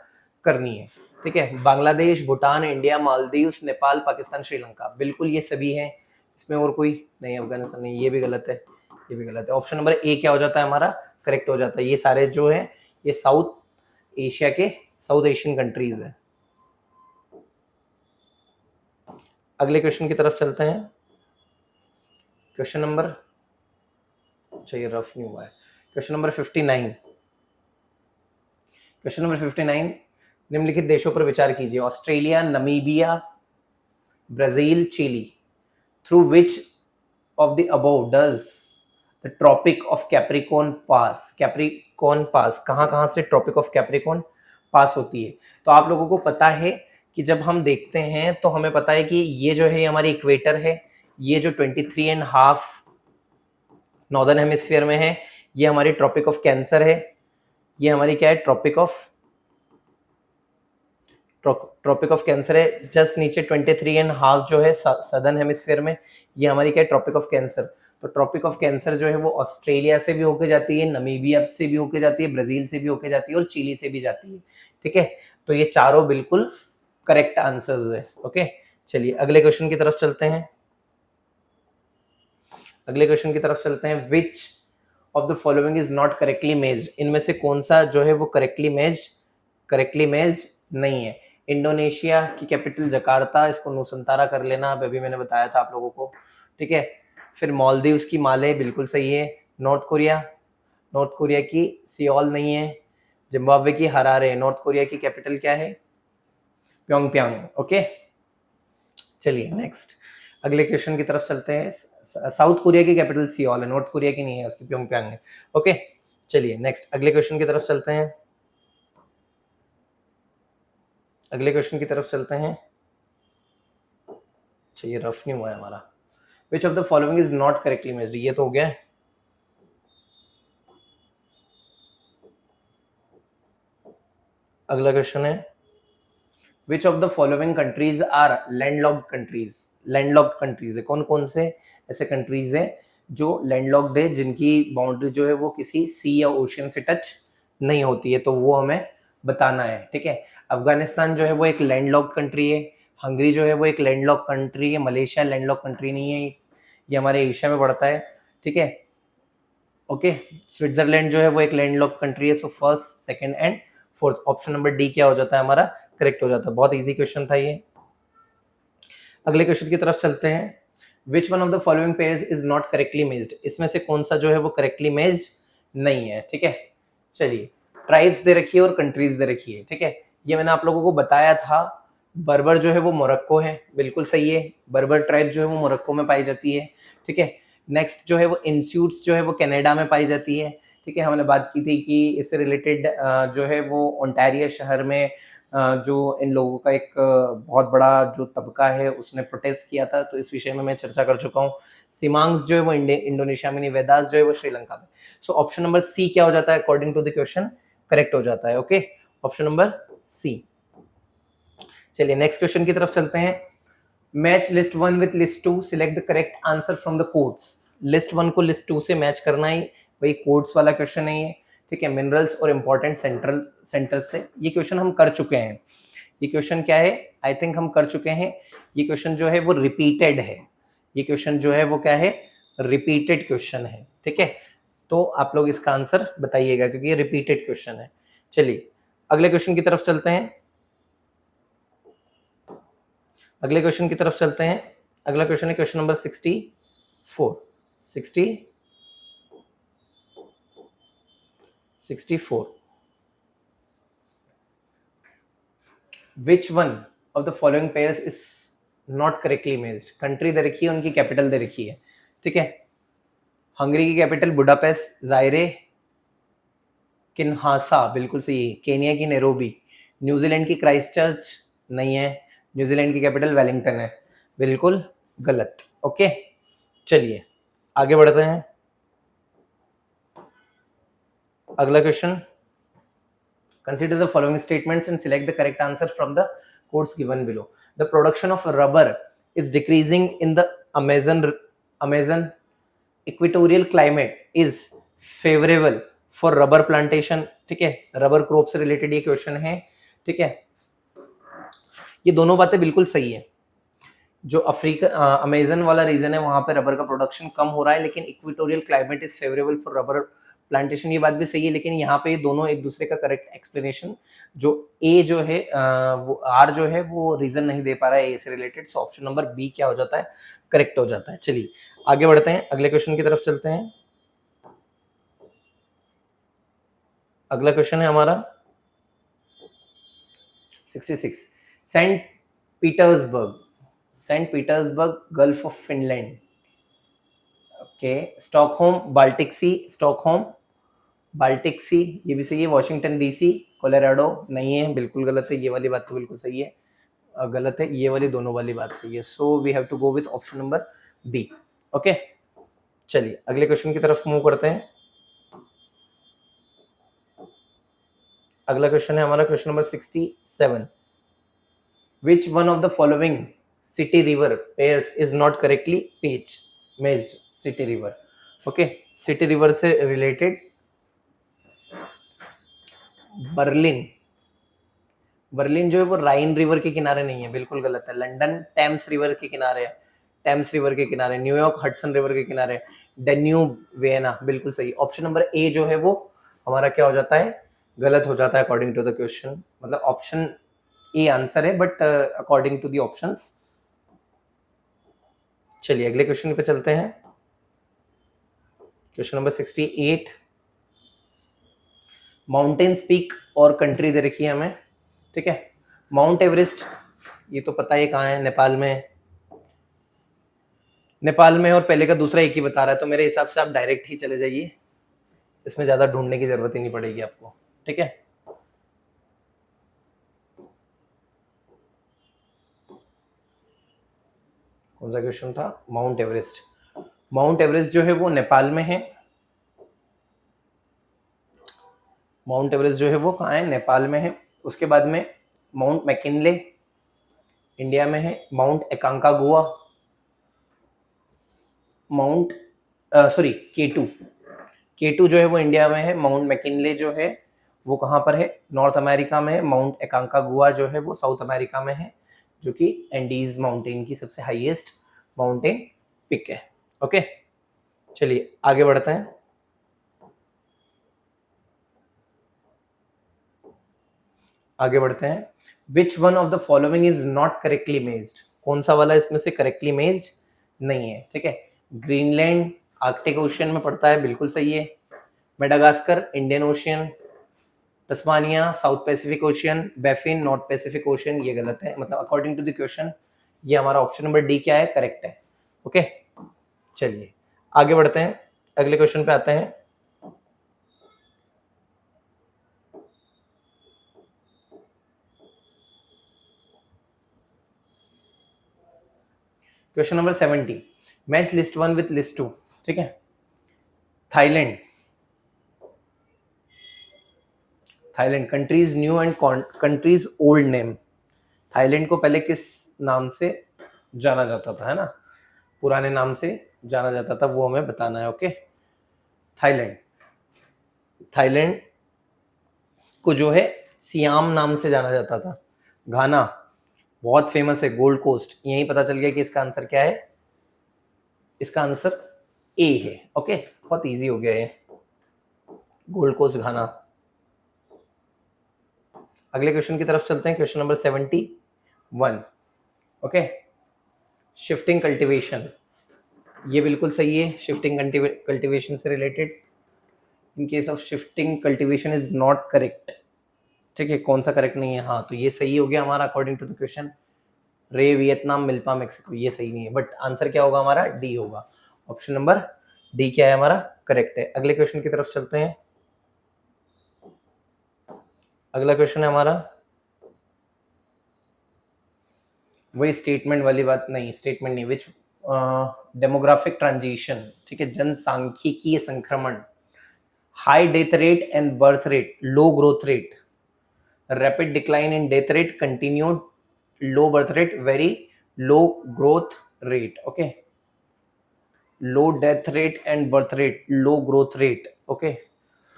A: करनी है। ठीक है, बांग्लादेश, भूटान, इंडिया, मालदीव्स, नेपाल, पाकिस्तान, श्रीलंका, बिल्कुल ये सभी हैं। इसमें और कोई नहीं, अफगानिस्तान नहीं, ये भी गलत है, ये भी गलत है। ऑप्शन नंबर ए क्या हो जाता है हमारा? करेक्ट हो जाता है। ये सारे जो है ये साउथ एशिया के, साउथ एशियन कंट्रीज है। अगले क्वेश्चन की तरफ चलते हैं। क्वेश्चन नंबर, चाहिए रफ नहीं हुआ है, क्वेश्चन नंबर 59। क्वेश्चन नंबर 59, निम्नलिखित देशों पर विचार कीजिए। Australia, Namibia, Brazil, Chile. Through which of the above does the Tropic of Capricorn pass? Capricorn pass कहाँ से ट्रॉपिक ऑफ कैप्रिकॉर्न पास होती है? तो आप लोगों को पता है कि जब हम देखते हैं तो हमें पता है कि ये जो है हमारी इक्वेटर है, ये जो 23.5 नॉर्दर्न हेमिस्फीयर में है, ये हमारी ट्रॉपिक ऑफ कैंसर है। ये हमारी क्या है? ट्रॉपिक ऑफ कैंसर है। जस्ट नीचे 23.5 जो है सदर्न हेमिस्फीयर में, ये हमारी क्या है? Tropic of Cancer. तो ट्रॉपिक ऑफ कैंसर जो है वो ऑस्ट्रेलिया से भी होके जाती है, नमीबिया से भी होके जाती है, ब्राजील से भी होके जाती है और चिली से भी जाती है। ठीक है, तो ये चारों बिल्कुल करेक्ट आंसर्स है। ओके चलिए अगले क्वेश्चन की तरफ चलते हैं। अगले क्वेश्चन की तरफ चलते हैं। Which of the following is not correctly matched? इनमें से कौन सा जो है वो करेक्टली मेज्ड नहीं है? इंडोनेशिया की कैपिटल जकार्ता, इसको नुसंतारा कर लेना, अभी मैंने बताया था आप लोगों को। ठीक है, फिर मालदीव्स की माले, बिल्कुल सही है। नॉर्थ कोरिया की सियोल नहीं है। जिम्बाब्वे की हरारे। नॉर्थ कोरिया की कैपिटल क्या है? प्योंगयांग। ओके चलिए नेक्स्ट अगले क्वेश्चन की तरफ चलते हैं। साउथ कोरिया की कैपिटल सियोल है, नॉर्थ कोरिया की नहीं है, उसकी प्योंगयांग है। ओके चलिए नेक्स्ट अगले क्वेश्चन की तरफ चलते हैं। अगले क्वेश्चन की तरफ चलते हैं। चाहिए रफ नहीं हुआ है हमारा। Which of the following is not correctly matched? ये तो हो गया है। अगला क्वेश्चन है, which of the following countries are landlocked countries? Landlocked countries है, कौन कौन से ऐसे कंट्रीज हैं जो लैंडलॉक्ड है, जिनकी बाउंड्री जो है वो किसी सी या ओशियन से टच नहीं होती है? तो वो हमें बताना है। ठीक है, अफगानिस्तान जो है वो एक लैंडलॉक्ड कंट्री है। हंगरी जो है वो एक लैंडलॉक्ड कंट्री है। मलेशिया लैंडलॉक्ड कंट्री नहीं है, ये हमारे एशिया में पड़ता है। ठीक है, ओके, स्विट्जरलैंड जो है वो एक लैंडलॉक्ड कंट्री है। So first, second and fourth, option number D क्या हो जाता है हमारा? करेक्ट हो जाता। बहुत इजी क्वेश्चन था ये। अगले क्वेश्चन की तरफ चलते हैं। Which one of the following pairs is not correctly matched, इसमें से कौन सा जो है वो करेक्टली मेज्ड नहीं है। ठीक है, चलिए ट्राइब्स दे रखी है और कंट्रीज दे रखी है। ठीक है, ये मैंने आप लोगों को बताया था। बर्बर जो है वो मोरक्को है, बिल्कुल सही है। बर्बर ट्राइब जो है वो मोरक्को में पाई जाती है। ठीक है, नेक्स्ट जो है वो इंस्यूट्स जो है वो कनाडा में पाई जाती है। ठीक है, हमने बात की थी कि इससे रिलेटेड जो है वो ओंटारियो शहर में जो इन लोगों का एक बहुत बड़ा जो तबका है उसने प्रोटेस्ट किया था, तो इस विषय में मैं चर्चा कर चुका हूँ। सिमांग्स जो है वो इंडोनेशिया में, नहीं वेदास जो है वो श्रीलंका में। सो ऑप्शन नंबर सी क्या हो जाता है according to the question, correct हो जाता है। Okay, option number C. चलिए नेक्स्ट क्वेश्चन की तरफ चलते हैं। Match list 1 with list 2, select the correct answer from the codes. List 1 को लिस्ट 2 से मैच करना ही, वही कोड्स वाला क्वेश्चन है ये। ठीक है, मिनरल्स और इंपॉर्टेंट सेंटर्स से ये क्वेश्चन हम कर चुके हैं। ये क्वेश्चन क्या है, आई थिंक हम कर चुके हैं। ये क्वेश्चन जो है वो रिपीटेड है। ये क्वेश्चन जो है वो क्या है, रिपीटेड क्वेश्चन है। ठीक है, तो आप लोग इसका आंसर बताइएगा क्योंकि ये रिपीटेड क्वेश्चन है। चलिए अगले क्वेश्चन की तरफ चलते हैं। अगले क्वेश्चन की तरफ चलते हैं। अगला क्वेश्चन है question number 64। Which one of the following pairs is not correctly matched? Country दे रखी है, उनकी कैपिटल दे रखी है। ठीक है, हंगरी की कैपिटल बुडापेस्ट, जायरे किन्हासा, बिल्कुल सही। केनिया की नैरोबी, न्यूजीलैंड की क्राइस्टचर्च नहीं है, न्यूजीलैंड की कैपिटल वेलिंगटन है, बिल्कुल गलत। ओके, चलिए आगे बढ़ते हैं। अगला question, consider the following statements and select the correct answer from the quotes given below. The production of rubber is decreasing in the Amazon equatorial climate is favorable for rubber plantation. ठीक है, rubber crop से related ये question है। ठीक है, ये दोनों बातें बिल्कुल सही है। जो अफ्रीका अमेजन वाला रीजन है वहां पे रबर का प्रोडक्शन कम हो रहा है, लेकिन equatorial climate is favourable for rubber plantation, ये बात भी सही है। लेकिन यहाँ पे दोनों एक दूसरे का करेक्ट एक्सप्लेनेशन, जो ए जो है वो आर जो है वो रीजन नहीं दे पा रहा है ए से related. So option number B क्या हो जाता है, करेक्ट हो जाता है। चलिए आगे बढ़ते हैं, अगले क्वेश्चन की तरफ चलते हैं। अगला क्वेश्चन है हमारा 66। Saint Petersburg Gulf of Finland. Okay, Stockholm Baltic Sea, Stockholm Baltic Sea, ये भी सही है। वॉशिंगटन डीसी, कोलोराडो नहीं है, बिल्कुल गलत है। ये वाली बात तो बिल्कुल सही है, गलत है। ये वाली दोनों वाली बात सही है। So we have to go with option number B. Okay, चलिए अगले क्वेश्चन की तरफ मूव करते हैं। अगला क्वेश्चन है हमारा question number 67। Which one of the following city river pairs is not correctly matched? City river, okay, city river से रिलेटेड बर्लिन जो है वो राइन रिवर के किनारे नहीं है, बिल्कुल गलत है। लंदन टेम्स रिवर के किनारे है, टेम्स रिवर के किनारे। न्यूयॉर्क हडसन रिवर के किनारे, डेन्यूब वियना, बिल्कुल सही। ऑप्शन नंबर ए जो है वो हमारा क्या हो जाता है, गलत हो जाता है अकॉर्डिंग टू द क्वेश्चन। मतलब ऑप्शन ए आंसर है but according to the options. चलिए अगले क्वेश्चन पे चलते हैं। Question number 68। माउंटेन्स पीक और कंट्री दे रखी है हमें। ठीक है, माउंट एवरेस्ट ये तो पता है कहाँ है, नेपाल में है। नेपाल में, और पहले का दूसरा एक ही बता रहा है, तो मेरे हिसाब से आप डायरेक्ट ही चले जाइए, इसमें ज्यादा ढूंढने की जरूरत ही नहीं पड़ेगी आपको। ठीक है, कौन सा क्वेश्चन था, माउंट एवरेस्ट। माउंट एवरेस्ट जो है वो नेपाल में है। माउंट एवरेस्ट जो है वो कहाँ है, नेपाल में है। उसके बाद में माउंट मैकिनले इंडिया में है। माउंट एकांकागुआ, माउंट सॉरी केटू जो है वो इंडिया में है। माउंट मैकिनले जो है वो कहाँ पर है, नॉर्थ अमेरिका में है। माउंट एकांकागुआ जो है वो साउथ अमेरिका में है, जो कि एंडीज माउंटेन की सबसे हाईएस्ट माउंटेन पिक है। ओके, चलिए आगे बढ़ते हैं। Which one of the following is not correctly matched, कौन सा वाला इसमें से करेक्टली मेज्ड नहीं है, ठीक है। ग्रीनलैंड आर्कटिक ओशियन में पड़ता है, बिल्कुल सही है। Madagascar Indian ocean, Tasmania south Pacific ocean, Baffin north Pacific ocean, ये गलत है, मतलब अकॉर्डिंग टू द क्वेश्चन ये हमारा ऑप्शन नंबर डी क्या है, करेक्ट है। ओके, चलिए आगे बढ़ते हैं, अगले क्वेश्चन पे आते हैं। Question number 70, match list 1 with list 2, ठीक है। Thailand, Thailand countries new and countries old name. Thailand को पहले किस नाम से जाना जाता था, है ना, पुराने नाम से जाना जाता था, वो हमें बताना है। ओके, थाईलैंड, थाईलैंड को जो है सियाम नाम से जाना जाता था। घाना बहुत फेमस है, गोल्ड कोस्ट, यही पता चल गया कि इसका आंसर क्या है, इसका आंसर ए है। ओके, बहुत इजी हो गया ये, गोल्ड कोस्ट घाना। अगले क्वेश्चन की तरफ चलते हैं, question number 71। Okay, shifting cultivation, ये बिल्कुल सही है, शिफ्टिंग कल्टीवेशन से related. In case of shifting cultivation is not correct, ठीक है, कौन सा करेक्ट नहीं है, हाँ तो ये सही हो गया हमारा अकॉर्डिंग टू द क्वेश्चन। रे वियतनाम मिल्पा मेक्सिको, ये सही नहीं है, बट आंसर क्या होगा हमारा, डी होगा। ऑप्शन नंबर डी क्या है हमारा, करेक्ट है। अगले क्वेश्चन की तरफ चलते हैं, अगला क्वेश्चन है हमारा, वही स्टेटमेंट वाली बात नहीं, स्टेटमेंट नहीं, विच डेमोग्राफिक ट्रांजिशन, ठीक है, जनसांख्यिकीय संक्रमण, high death rate and birth rate, low growth rate, rapid decline in death rate, continued low birth rate, very low growth rate. Okay, low death rate and birth rate, low growth rate. Okay,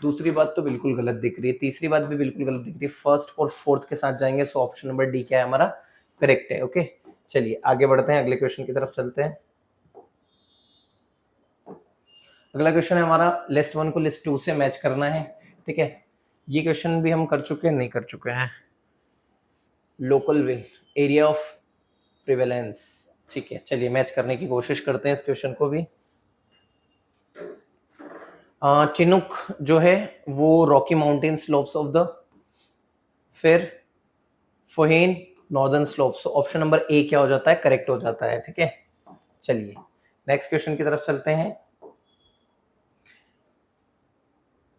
A: दूसरी बात तो बिल्कुल गलत दिख रही है, तीसरी बात भी बिल्कुल गलत दिख रही है, फर्स्ट और फोर्थ के साथ जाएंगे, सो ऑप्शन नंबर डी क्या है हमारा, करेक्ट है। ओके, चलिए आगे बढ़ते हैं, अगले क्वेश्चन की तरफ चलते हैं। अगला क्वेश्चन है हमारा, लिस्ट 1 को लिस्ट 2 से मैच करना है, ठीक है। ये क्वेश्चन भी हम कर चुके हैं, नहीं कर चुके हैं। Local will, area of prevalence, ठीक है, चलिए मैच करने की कोशिश करते हैं इस क्वेश्चन को भी। चिनुक जो है वो Rocky Mountain slopes of the, फिर Foehn northern slopes, option number A क्या हो जाता है, करेक्ट हो जाता है, ठीक है। चलिए नेक्स्ट क्वेश्चन की तरफ चलते हैं।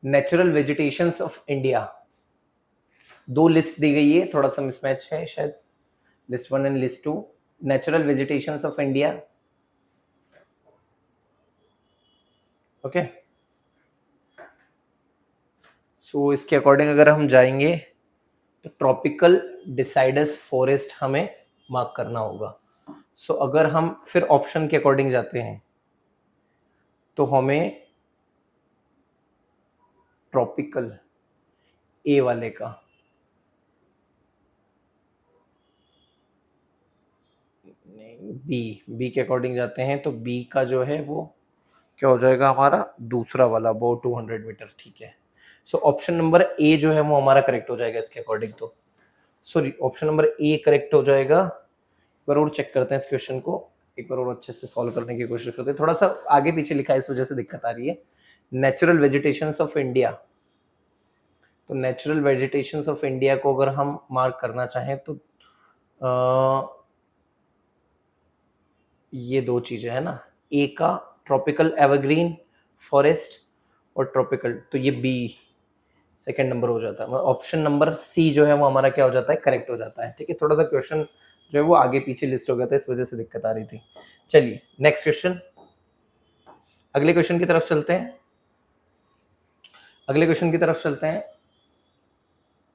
A: नेचुरल वेजिटेशंस ऑफ इंडिया, दो लिस्ट दी गई है, थोड़ा सा मिसमैच है शायद, list 1 and list 2। Natural vegetations of India, okay, so इसके अकॉर्डिंग अगर हम जाएंगे तो ट्रॉपिकल डिसाइडस फॉरेस्ट हमें मार्क करना होगा। सो अगर हम फिर ऑप्शन के अकॉर्डिंग जाते हैं तो हमें ट्रॉपिकल ए वाले का, बी के अकॉर्डिंग जाते हैं तो बी का जो है वो क्या हो जाएगा हमारा, दूसरा वाला वो 200 मीटर, ठीक है। सो ऑप्शन नंबर ए जो है वो हमारा करेक्ट हो जाएगा इसके अकॉर्डिंग, तो sorry option number A correct हो जाएगा। एक बार और चेक करते हैं इस क्वेश्चन को, एक बार और अच्छे से सॉल्व करने की कोशिश करते हैं, थोड़ा सा आगे पीछे लिखा है इस वजह से दिक्कत आ रही है। नेचुरल वेजिटेशंस ऑफ इंडिया, तो नेचुरल वेजिटेशंस ऑफ इंडिया को अगर हम मार्क करना चाहें तो ये दो चीजें है ना, ए का ट्रॉपिकल एवरग्रीन फॉरेस्ट और ट्रॉपिकल, तो ये बी सेकेंड नंबर हो जाता है, ऑप्शन नंबर सी जो है वो हमारा क्या हो जाता है, करेक्ट हो जाता है, ठीक है। थोड़ा सा क्वेश्चन जो है वो आगे पीछे लिस्ट हो गया था, इस वजह से दिक्कत आ रही थी। चलिए नेक्स्ट क्वेश्चन, अगले क्वेश्चन की तरफ चलते हैं, अगले क्वेश्चन की तरफ चलते हैं।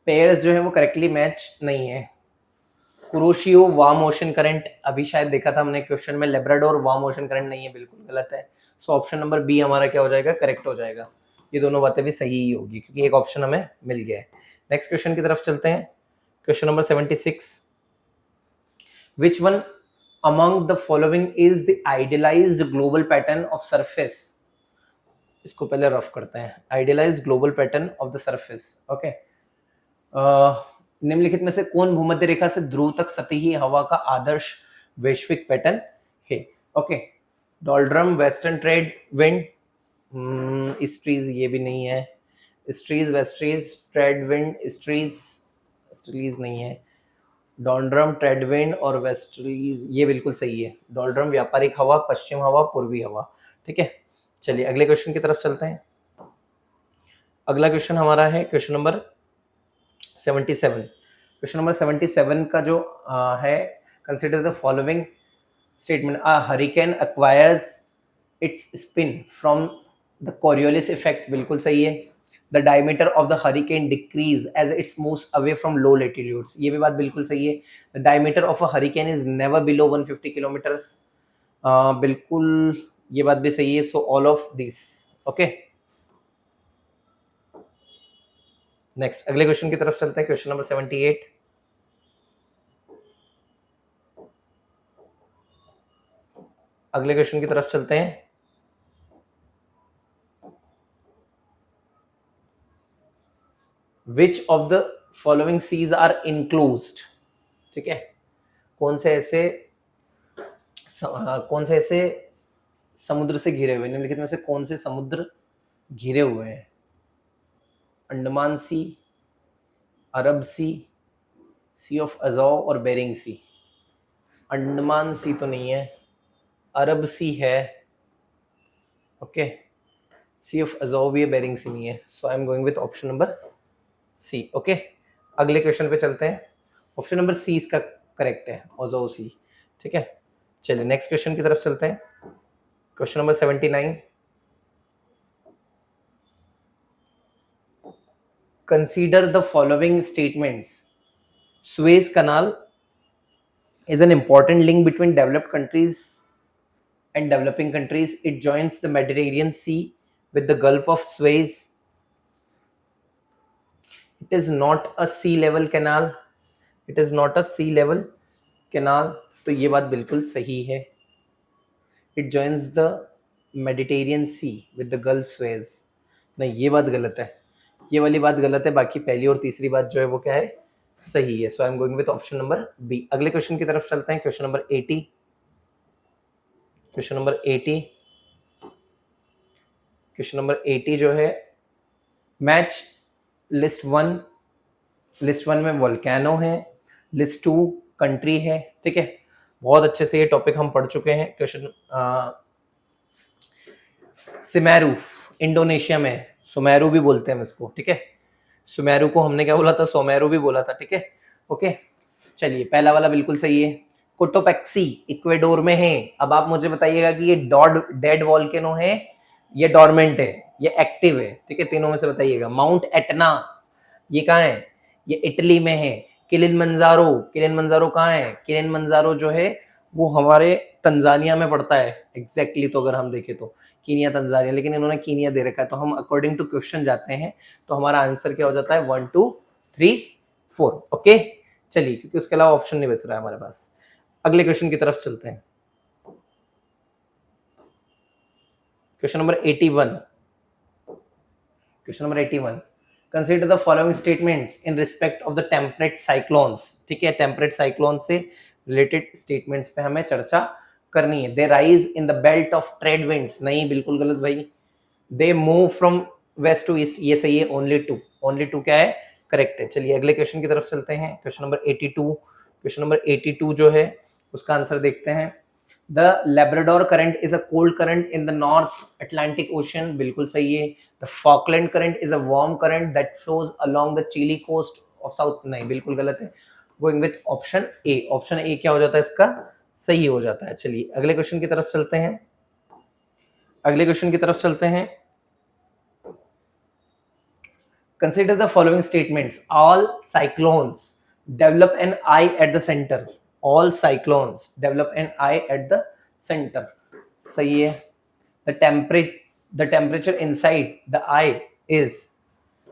A: पेयर्स जो है वो करेक्टली मैच नहीं है। कुरोशियो वार्म ओशन करंट, अभी शायद देखा था हमने क्वेश्चन में, लेब्राडोर वार्म ओशन करंट नहीं है, बिल्कुल गलत है। सो ऑप्शन नंबर बी हमारा क्या हो जाएगा, करेक्ट हो जाएगा। ये दोनों बातें भी सही ही होगी क्योंकि एक ऑप्शन हमें मिल गया है। नेक्स्ट क्वेश्चन की तरफ चलते हैं, question number 76, which one among the following is the idealized global pattern of surface, इसको पहले रफ करते हैं, idealized global pattern of the surface, okay. निम्नलिखित में से कौन भूमध्य रेखा से ध्रुव तक सतही हवा का आदर्श वैश्विक पैटर्न है? Okay, doldrum, western trade wind, स्ट्रीज ये भी नहीं है, स्ट्रीज, वेस्ट्रीज, ट्रेड विंड, स्ट्रीज नहीं है, डोल्ड्रम, ट्रेडविंड और वेस्टर्लीज ये बिल्कुल सही है। डोल्ड्रम व्यापारिक हवा, पश्चिम हवा, पूर्वी हवा। ठीक है, चलिए अगले क्वेश्चन की तरफ चलते हैं। अगला क्वेश्चन हमारा है क्वेश्चन नंबर 77। क्वेश्चन नंबर 77 का जो है, consider the following statement, a hurricane acquires its spin from the Coriolis effect, बिल्कुल सही है। The diameter of the hurricane decrease as its moves away from low latitudes, ये भी बात बिल्कुल सही है। The diameter of a hurricane is never below 150 kilometres, बिल्कुल ये बात भी सही है। So all of this. Okay, next अगले क्वेश्चन की तरफ चलते हैं, क्वेश्चन नंबर 78। अगले क्वेश्चन की तरफ चलते हैं। Which of the following seas are enclosed? ठीक है, कौन से ऐसे समुद्र से घिरे हुए, निम्नलिखित में से कौन से समुद्र घिरे हुए हैं? अंडमान सी, अरब सी, सी ऑफ अजोव और बेरिंग सी। अंडमान सी तो नहीं है, अरब सी है, ओके, सी ऑफ अजोव भी है, बेरिंग सी नहीं है। So I am going with option number C. Okay, अगले क्वेश्चन पे चलते हैं। ऑप्शन नंबर सी इसका करेक्ट है, अजोव सी। ठीक है, चलिए नेक्स्ट क्वेश्चन की तरफ चलते हैं। Question number 79। Consider the following statements. Suez canal is an important link between developed countries and developing countries. It joins the Mediterranean Sea with the Gulf of Suez. It is not a sea level canal. It is not a sea level canal. तो ये बात बिल्कुल सही है। It joins the Mediterranean Sea with the Gulf Suez. नहीं, ये बात गलत है, ये वाली बात गलत है। बाकी पहली और तीसरी बात जो है वो क्या है, सही है। So I am going with option number B. अगले क्वेश्चन की तरफ चलते हैं, question number 80। Question number 80, question number 80 जो है, मैच लिस्ट वन में वोल्केनो है, लिस्ट 2 कंट्री है। ठीक है, बहुत अच्छे से ये टॉपिक हम पढ़ चुके हैं। क्वेश्चन सिमेरू इंडोनेशिया में, सुमेरू भी बोलते हैं इसको। ठीक है, सुमेरू को हमने क्या बोला था, सोमेरू भी बोला था। ठीक है, ओके, चलिए पहला वाला बिल्कुल सही है। कोटोपेक्सी इक्वेडोर में है। अब आप मुझे बताइएगा कि ये डेड वॉल्केनो है, ये डॉर्मेंट है, ये एक्टिव है। ठीक है, तीनों में से बताइएगा। माउंट एटना ये कहाँ है, ये इटली में है। किलिनमंजारो कहाँ है, किलिनमंजारो जो है वो हमारे तंजानिया में पड़ता है एग्जैक्टली। तो अगर हम देखें तो कीनिया, तंजानिया, लेकिन इन्होंने कीनिया दे रखा है। तो हम अकॉर्डिंग टू क्वेश्चन जाते हैं, तो हमारा आंसर क्या हो जाता है, 1 2 3 4। ओके, चलिए, क्योंकि उसके अलावा ऑप्शन नहीं बच रहा है हमारे पास। अगले क्वेश्चन की तरफ चलते हैं, question number 81। Question number 81, consider the following statements in respect of the temperate cyclones. ठीक है, टेम्परेट साइक्लोन से रिलेटेड स्टेटमेंट्स पे हमें चर्चा करनी है। They rise in the belt of trade winds, नहीं बिल्कुल गलत भाई। They move from west to east, ये सही है। ओनली टू क्या है, करेक्ट है। चलिए अगले क्वेश्चन की तरफ चलते हैं, क्वेश्चन नंबर 82। क्वेश्चन नंबर 82 जो है उसका आंसर देखते हैं। The Labrador current is a cold current in the North Atlantic Ocean, बिल्कुल सही है। The Falkland current is a warm current that flows along the Chile coast of south, नहीं बिल्कुल गलत है। Going with option A. Option A क्या हो जाता है इसका, सही हो जाता है। चलिए अगले क्वेश्चन की तरफ चलते हैं। अगले क्वेश्चन की तरफ चलते हैं। Consider the following statements. All cyclones develop an eye at the center. All cyclones develop an eye at the center. सही है। The temperature inside the eye is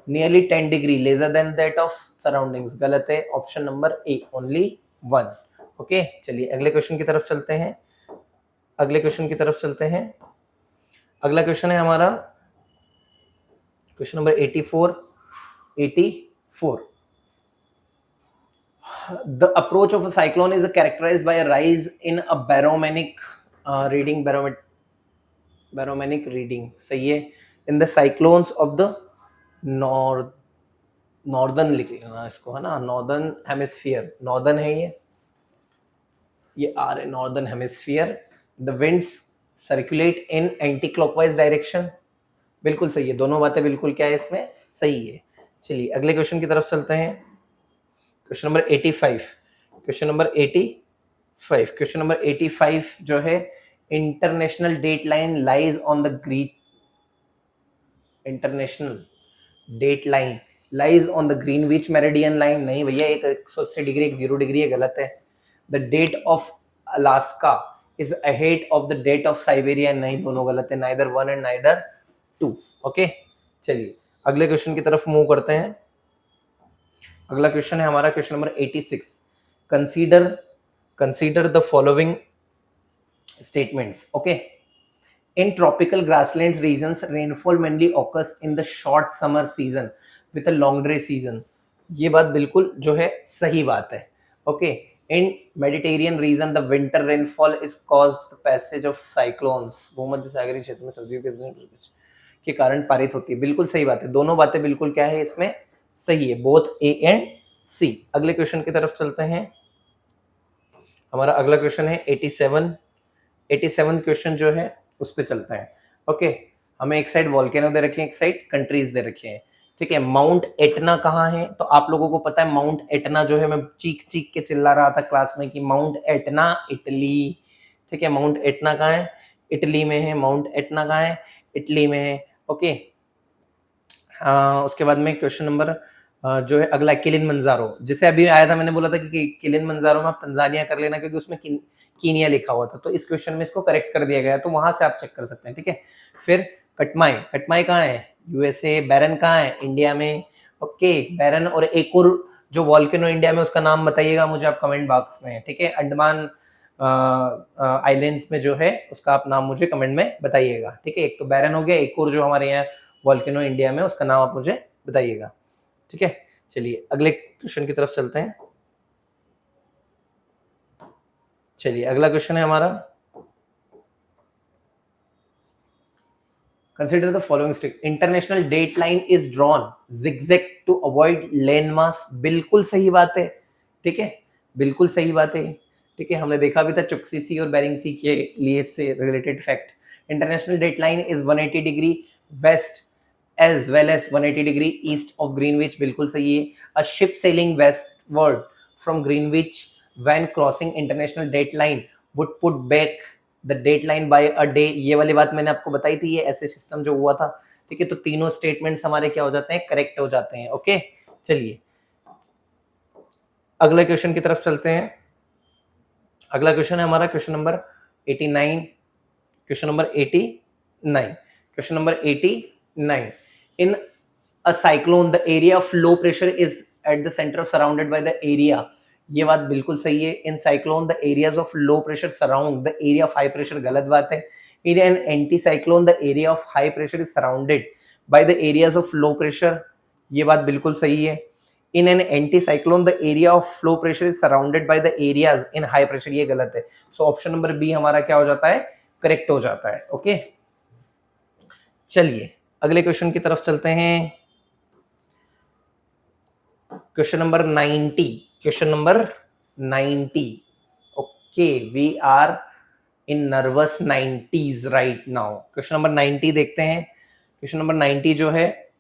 A: nearly 10 degree lesser than that of surroundings. गलत है, option number ए, only 1. Okay, चलिए अगले question की तरफ चलते हैं। अगले क्वेश्चन की तरफ चलते हैं। अगला क्वेश्चन है हमारा question number 84। The approach of a cyclone is characterized by a rise in a barometric reading. सही है. In the cyclones of the northern लिख लेना इसको, है ना, नॉर्दर्न हेमिस्फीयर, नॉर्दर्न है ये आ रहे northern hemisphere. The winds circulate in anti clockwise direction. बिल्कुल सही है, दोनों बातें बिल्कुल क्या है इसमें सही है. चलिए अगले क्वेश्चन की तरफ चलते हैं. Question number 85. क्वेश्चन नंबर 85 जो है, international date line lies on the international date line lies on the Greenwich meridian line. नहीं भैया, एक 180 डिग्री एक 0 डिग्री है, गलत है. The date of Alaska is ahead of the date of Siberia. नहीं, दोनों गलत है. Neither 1 and neither 2. ओके, चलिए अगले क्वेश्चन की तरफ मूव करते हैं. अगला क्वेश्चन है हमारा question number 86. Consider the following statements. Okay, in tropical grasslands regions rainfall mainly occurs in the short summer season with a long day season. ये बात बिल्कुल जो है सही बात है. Okay, in Mediterranean region the winter rainfall is caused the passage of cyclones. भूमध्य सागरीय क्षेत्र में सर्दियों के कारण पारित होती है. बिल्कुल सही बात है, दोनों बातें बिल्कुल क्या है इसमें सही है, बोथ ए एंड सी. अगले क्वेश्चन की तरफ चलते हैं. हमारा अगला क्वेश्चन है 87 क्वेश्चन जो है उस पे चलते हैं. ओके, हमें एक साइड वॉल्केनो दे रखे हैं, एक साइड कंट्रीज दे रखे हैं. ठीक है, माउंट एटना कहाँ है? तो आप लोगों को पता है माउंट एटना जो है, मैं चीख चीख के चिल्ला रहा था क्लास में कि माउंट एटना इटली. ठीक है, माउंट एटना कहाँ है? इटली में है. माउंट एटना कहाँ है? इटली में है. ओके, उसके बाद में क्वेश्चन नंबर जो है अगला किलिमंजारो, जिसे अभी आया था, मैंने बोला था कि किलिमंजारो में आप तंजानिया कर लेना क्योंकि उसमें कीनिया लिखा हुआ था, तो इस क्वेश्चन में इसको करेक्ट कर दिया गया, तो वहां से आप चेक कर सकते हैं. ठीक है, फिर कटमाई कहाँ है? यूएसए. बैरन कहाँ है? इंडिया में. ओके, बैरन. और एक और जो वॉल्केनो इंडिया में, उसका नाम बताइएगा मुझे आप कमेंट बॉक्स में. ठीक है, अंडमान आइलैंड्स में जो है उसका आप नाम मुझे कमेंट में बताइएगा. ठीक है, एक तो बैरन हो गया, एक और जो हमारे यहाँ वॉल्केनो इंडिया में, उसका नाम आप मुझे बताइएगा. ठीक है, चलिए अगले क्वेश्चन की तरफ चलते हैं. चलिए अगला क्वेश्चन है हमारा, consider the following state. International date line is drawn zigzag to avoid landmass. बिल्कुल सही बात है. ठीक है, बिल्कुल सही बात है. ठीक है, हमने देखा भी था चुक्सी सी और बेरिंग सी के लिए से related fact. International date line is 180 degree west as well as 180 degree east of Greenwich. बिल्कुल सही है. A ship sailing westward from Greenwich when crossing international date line would put back the date line by a day. ये वाली बात मैंने आपको बताई थी, ये ऐसे सिस्टम जो हुआ था. ठीक है, तो तीनों स्टेटमेंट्स हमारे क्या हो जाते हैं? करेक्ट हो जाते हैं. ओके, चलिए अगले क्वेश्चन की तरफ चलते हैं. अगला क्वेश्चन है हमारा question number 89. Question number 89. In a cyclone, the area of low pressure is at the center surrounded by the area. ये बात बिल्कुल सही है. In cyclone, the areas of low pressure surround the area of high pressure. गलत बात है. In an anticyclone, the area of high pressure is surrounded by the areas of low pressure. ये बात बिल्कुल सही है. In an anticyclone, the area of low pressure is surrounded by the areas in high pressure. ये गलत है. So option number B हमारा क्या हो जाता है? करेक्ट हो जाता है. ओके, चलिए अगले क्वेश्चन की तरफ चलते हैं. Question number 90. Okay, we are in nervous 90s right now. Question number 90 देखते हैं. क्वेश्चन नंबर 90 जो है,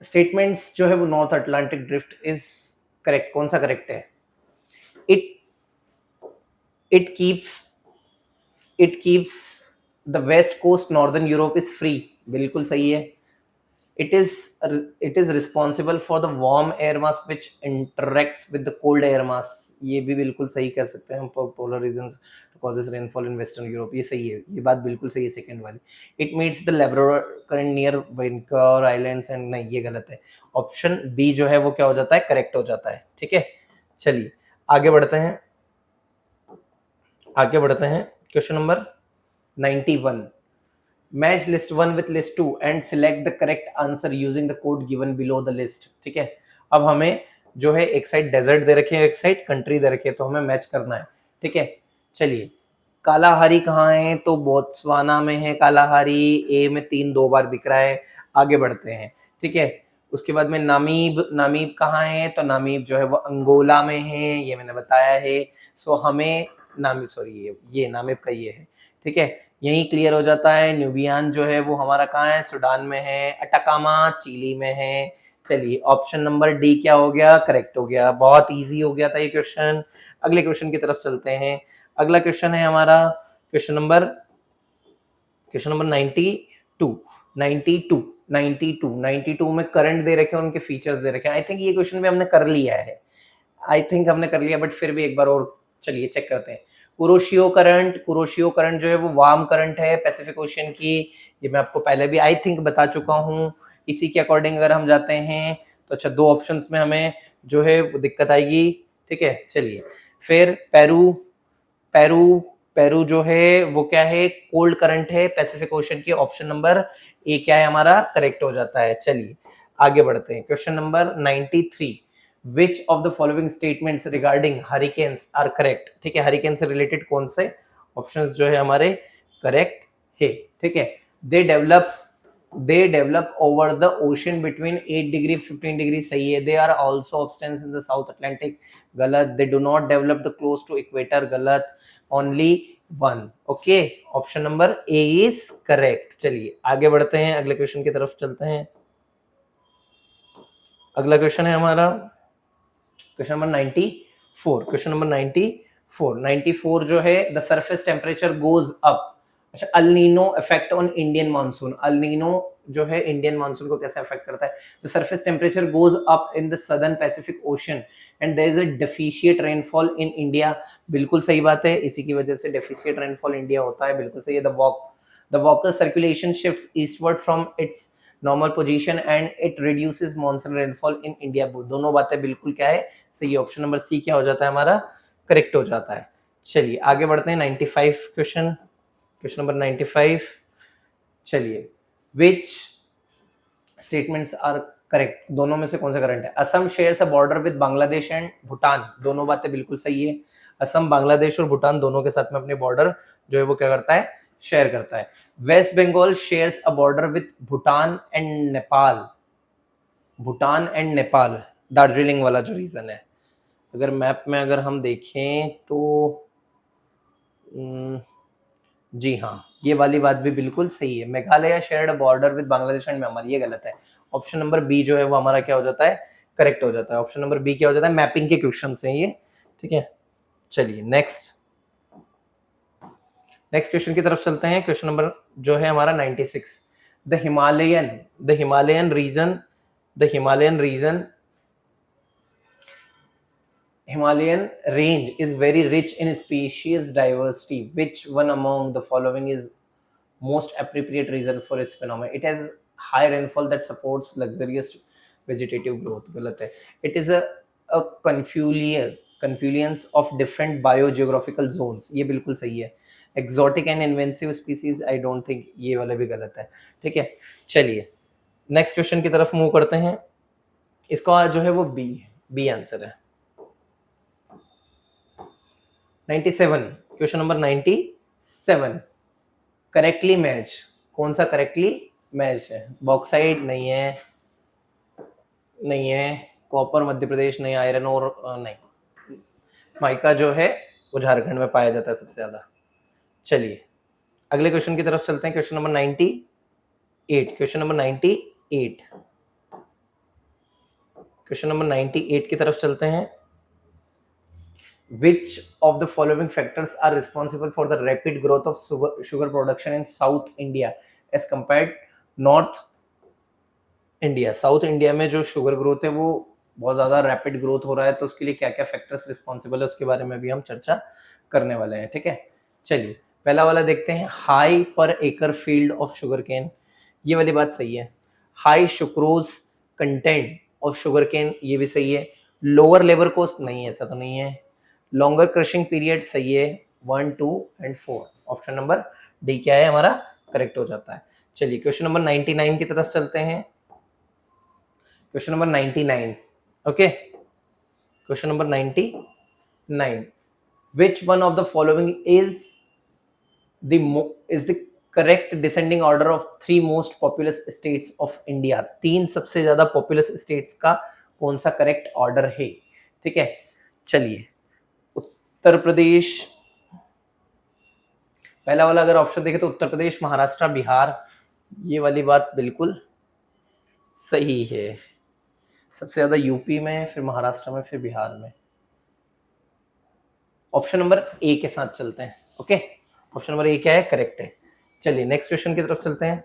A: स्टेटमेंट्स जो है वो north Atlantic drift is correct. कौन सा करेक्ट है? It keeps the west coast northern Europe is free. बिल्कुल सही है. it is responsible for the warm air mass which interacts with the cold air mass. ये भी बिल्कुल सही कह सकते हैं हम. polar regions causes rainfall in western Europe. ये सही है, ये बात बिल्कुल सही है सेकंड वाली. it meets the Labrador current near Vancouver Islands and नहीं, ये गलत है. ऑप्शन बी जो है वो क्या हो जाता है? करेक्ट हो जाता है. ठीक है, चलिए आगे बढ़ते हैं. Question number 91. Match list 1 with list 2 and select the correct answer using the code given below the list. ठीक है, अब हमें जो है एक साइड डेजर्ट दे रखे है, एक साइड कंट्री दे रखी है, तो हमें मैच करना है, ठीक है। चलिए, कालाहारी कहाँ है, तो बोत्सवाना में है कालाहारी, ए में 3 2 बार दिख रहा है। आगे बढ़ते हैं, ठीक है। उसके बाद में नामीब, नामीब कहाँ है, तो नामीब जो है वो अंगोला में है, ये मैंने बताया है। सो हमें नामीब, सॉरी ये नामीब का ये है, ठीक है। यही क्लियर हो जाता है। न्यूबियान जो है वो हमारा कहाँ है, सूडान में है। अटाकामा चिली में है। चलिए, ऑप्शन नंबर डी क्या हो गया, करेक्ट हो गया। बहुत इजी हो गया था ये क्वेश्चन। अगले क्वेश्चन की तरफ चलते हैं। अगला क्वेश्चन है हमारा क्वेश्चन नंबर 92 में करंट दे रखे हैं, उनके फीचर्स दे रखे हैं। आई थिंक ये क्वेश्चन भी हमने कर लिया है, बट फिर भी एक बार और चलिए चेक करते हैं। कुरोशियो करंट जो है वो वार्म करंट है पैसिफिक ओशियन की। ये मैं आपको पहले भी आई थिंक बता चुका हूँ। इसी के अकॉर्डिंग अगर हम जाते हैं तो अच्छा, 2 ऑप्शंस में हमें जो है वो दिक्कत आएगी, ठीक है। चलिए, फिर पेरू पेरू पेरू जो है वो क्या है, कोल्ड करंट है पैसिफिक ओशन की। ऑप्शन नंबर ए क्या है हमारा, करेक्ट हो जाता है। चलिए आगे बढ़ते हैं। Question number 93, which of the following statements regarding hurricanes are correct, ठीक है। हरिकेन से रिलेटेड कौन से ऑप्शंस जो है हमारे करेक्ट है, ठीक है। They develop over the ocean between 8 degree 15 degree, सही है। They are also absent in the south Atlantic, गलत। They do not develop the close to equator, गलत। Only 1, okay. Option number A is correct. चलिए आगे बढ़ते हैं, अगले question की तरफ चलते हैं। अगला क्वेश्चन है हमारा क्वेश्चन नंबर 94 जो है, the surface temperature goes up. अच्छा, El Nino effect on Indian monsoon. El Nino जो है इंडियन मानसून को कैसे अफेक्ट करता है। The surface temperature goes up in the southern Pacific ocean and there is a deficient rainfall in India. बिल्कुल सही बात है, इसी की वजह से डेफिशिएट रेनफॉल इंडिया होता है, बिल्कुल सही है। The walker circulation shifts eastward from its normal position and it reduces monsoon rainfall in India. दोनों बातें बिल्कुल क्या है, सही। ऑप्शन नंबर सी क्या हो जाता है हमारा, करेक्ट हो जाता है। चलिए आगे बढ़ते हैं। 95 क्वेश्चन नंबर 95। चलिए, विच स्टेटमेंट्स आर करेक्ट, दोनों में से कौन सा करंट है। Assam shares a border with Bangladesh and Bhutan, दोनों बातें बिल्कुल सही है। असम बांग्लादेश और भूटान दोनों के साथ में अपने बॉर्डर जो है वो क्या करता है, शेयर करता है। West Bengal shares a border with Bhutan and Nepal, Darjeeling वाला जो रीजन है। अगर मैप में अगर हम देखें तो जी हाँ, ये वाली बात भी बिल्कुल सही है। Meghalaya shared border with Bangladesh and Myanmar, ये गलत है। ऑप्शन नंबर बी जो है वो हमारा क्या हो जाता है, करेक्ट हो जाता है। ऑप्शन नंबर बी क्या हो जाता है, मैपिंग के क्वेश्चन हैं ये, ठीक है। चलिए नेक्स्ट क्वेश्चन की तरफ चलते हैं। क्वेश्चन नंबर जो है हमारा 96, the Himalayan region Himalayan range is very rich in species diversity. Which one among the following is most appropriate reason for its phenomenon? It has high rainfall that supports luxurious vegetative growth. गलत है। It is a confluence of different biogeographical zones. ये बिल्कुल सही है। Exotic and invasive species, I don't think, ये वाला भी गलत है, ठीक है। चलिए नेक्स्ट क्वेश्चन की तरफ मूव करते हैं। इसका जो है वो बी आंसर है। 97, क्वेश्चन नंबर 97, करेक्टली मैच, कौन सा करेक्टली मैच है। बॉक्साइट नहीं है, कॉपर मध्य प्रदेश नहीं, आयरन और नहीं, माइका जो है वो झारखंड में पाया जाता है सबसे ज्यादा। चलिए अगले क्वेश्चन की तरफ चलते हैं। क्वेश्चन नंबर 98 की तरफ चलते हैं। Which of the following factors are responsible for the rapid growth of sugar production in South India as compared North India? South India में जो शुगर ग्रोथ है वो बहुत ज्यादा रैपिड ग्रोथ हो रहा है, तो उसके लिए क्या क्या फैक्टर्स रिस्पॉन्सिबल है उसके बारे में भी हम चर्चा करने वाले हैं, ठीक है। चलिए पहला वाला देखते हैं, high per acre field of sugar cane, ये वाली बात सही है। High sucrose content of sugar cane, ये भी सही है। लोअर लेबर कॉस्ट नहीं, ऐसा तो नहीं है। लॉन्गर क्रशिंग पीरियड सही है। 1, 2 एंड 4, ऑप्शन नंबर डी क्या है हमारा, करेक्ट हो जाता है। चलिए क्वेश्चन नंबर 99 की तरफ चलते हैं। Question number 99, okay, question number 99, which one of the following is the correct descending order of three most populous states of India? तीन सबसे ज्यादा पॉपुलस स्टेट्स का कौन सा करेक्ट ऑर्डर है? ठीक है, चलिए, उत्तर प्रदेश, पहला वाला अगर ऑप्शन देखे तो उत्तर प्रदेश, महाराष्ट्र, बिहार, ये वाली बात बिल्कुल सही है। सबसे ज्यादा यूपी में, फिर महाराष्ट्र में, फिर बिहार में। ऑप्शन नंबर ए के साथ चलते हैं। ओके, ऑप्शन नंबर ए क्या है? करेक्ट है। चलिए नेक्स्ट क्वेश्चन की तरफ चलते हैं।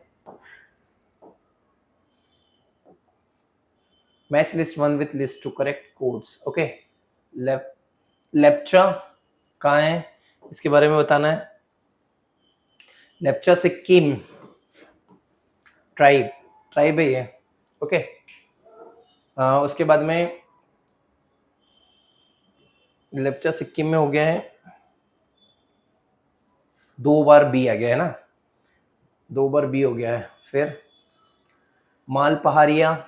A: Match list one with list two correct codes. Okay, Lepcha कहाँ है, इसके बारे में बताना है। लेप्चा सिक्किम ट्राइब है ये। ओके, उसके बाद में लेप्चा सिक्किम में हो गया है, 2 बार बी आ गया है ना, 2 बार बी हो गया है। फिर मालपहारिया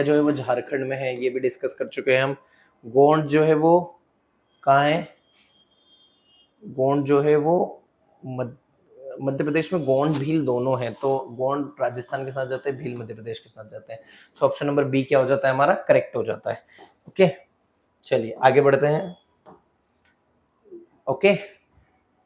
A: जो है वो झारखंड में है, ये भी डिस्कस कर चुके हैं हम। गोंड जो है वो कहाँ है? गोंड जो है वो मध्य प्रदेश में। गोंड भील दोनों हैं, तो गोंड राजस्थान के साथ जाते हैं, भील मध्य प्रदेश के साथ जाते हैं। तो ऑप्शन नंबर बी क्या हो जाता है हमारा? करेक्ट हो जाता है। ओके, चलिए आगे बढ़ते हैं। ओके,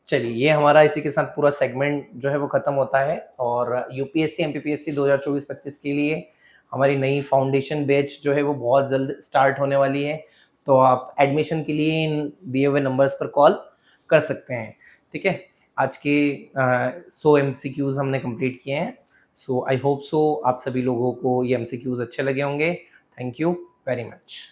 A: चलिए, ये हमारा इसी के साथ पूरा सेगमेंट जो है वो खत्म होता है। और यूपीएससी एमपीपीएससी 2024-25 के लिए हमारी नई फाउंडेशन बैच जो है वो बहुत जल्द स्टार्ट होने वाली है। तो आप एडमिशन के लिए इन दिए हुए नंबर्स पर कॉल कर सकते हैं। ठीक है, आज के 100 MCQs हमने कंप्लीट किए हैं। सो आई होप सो आप सभी लोगों को ये MCQs अच्छे लगे होंगे। Thank you very much.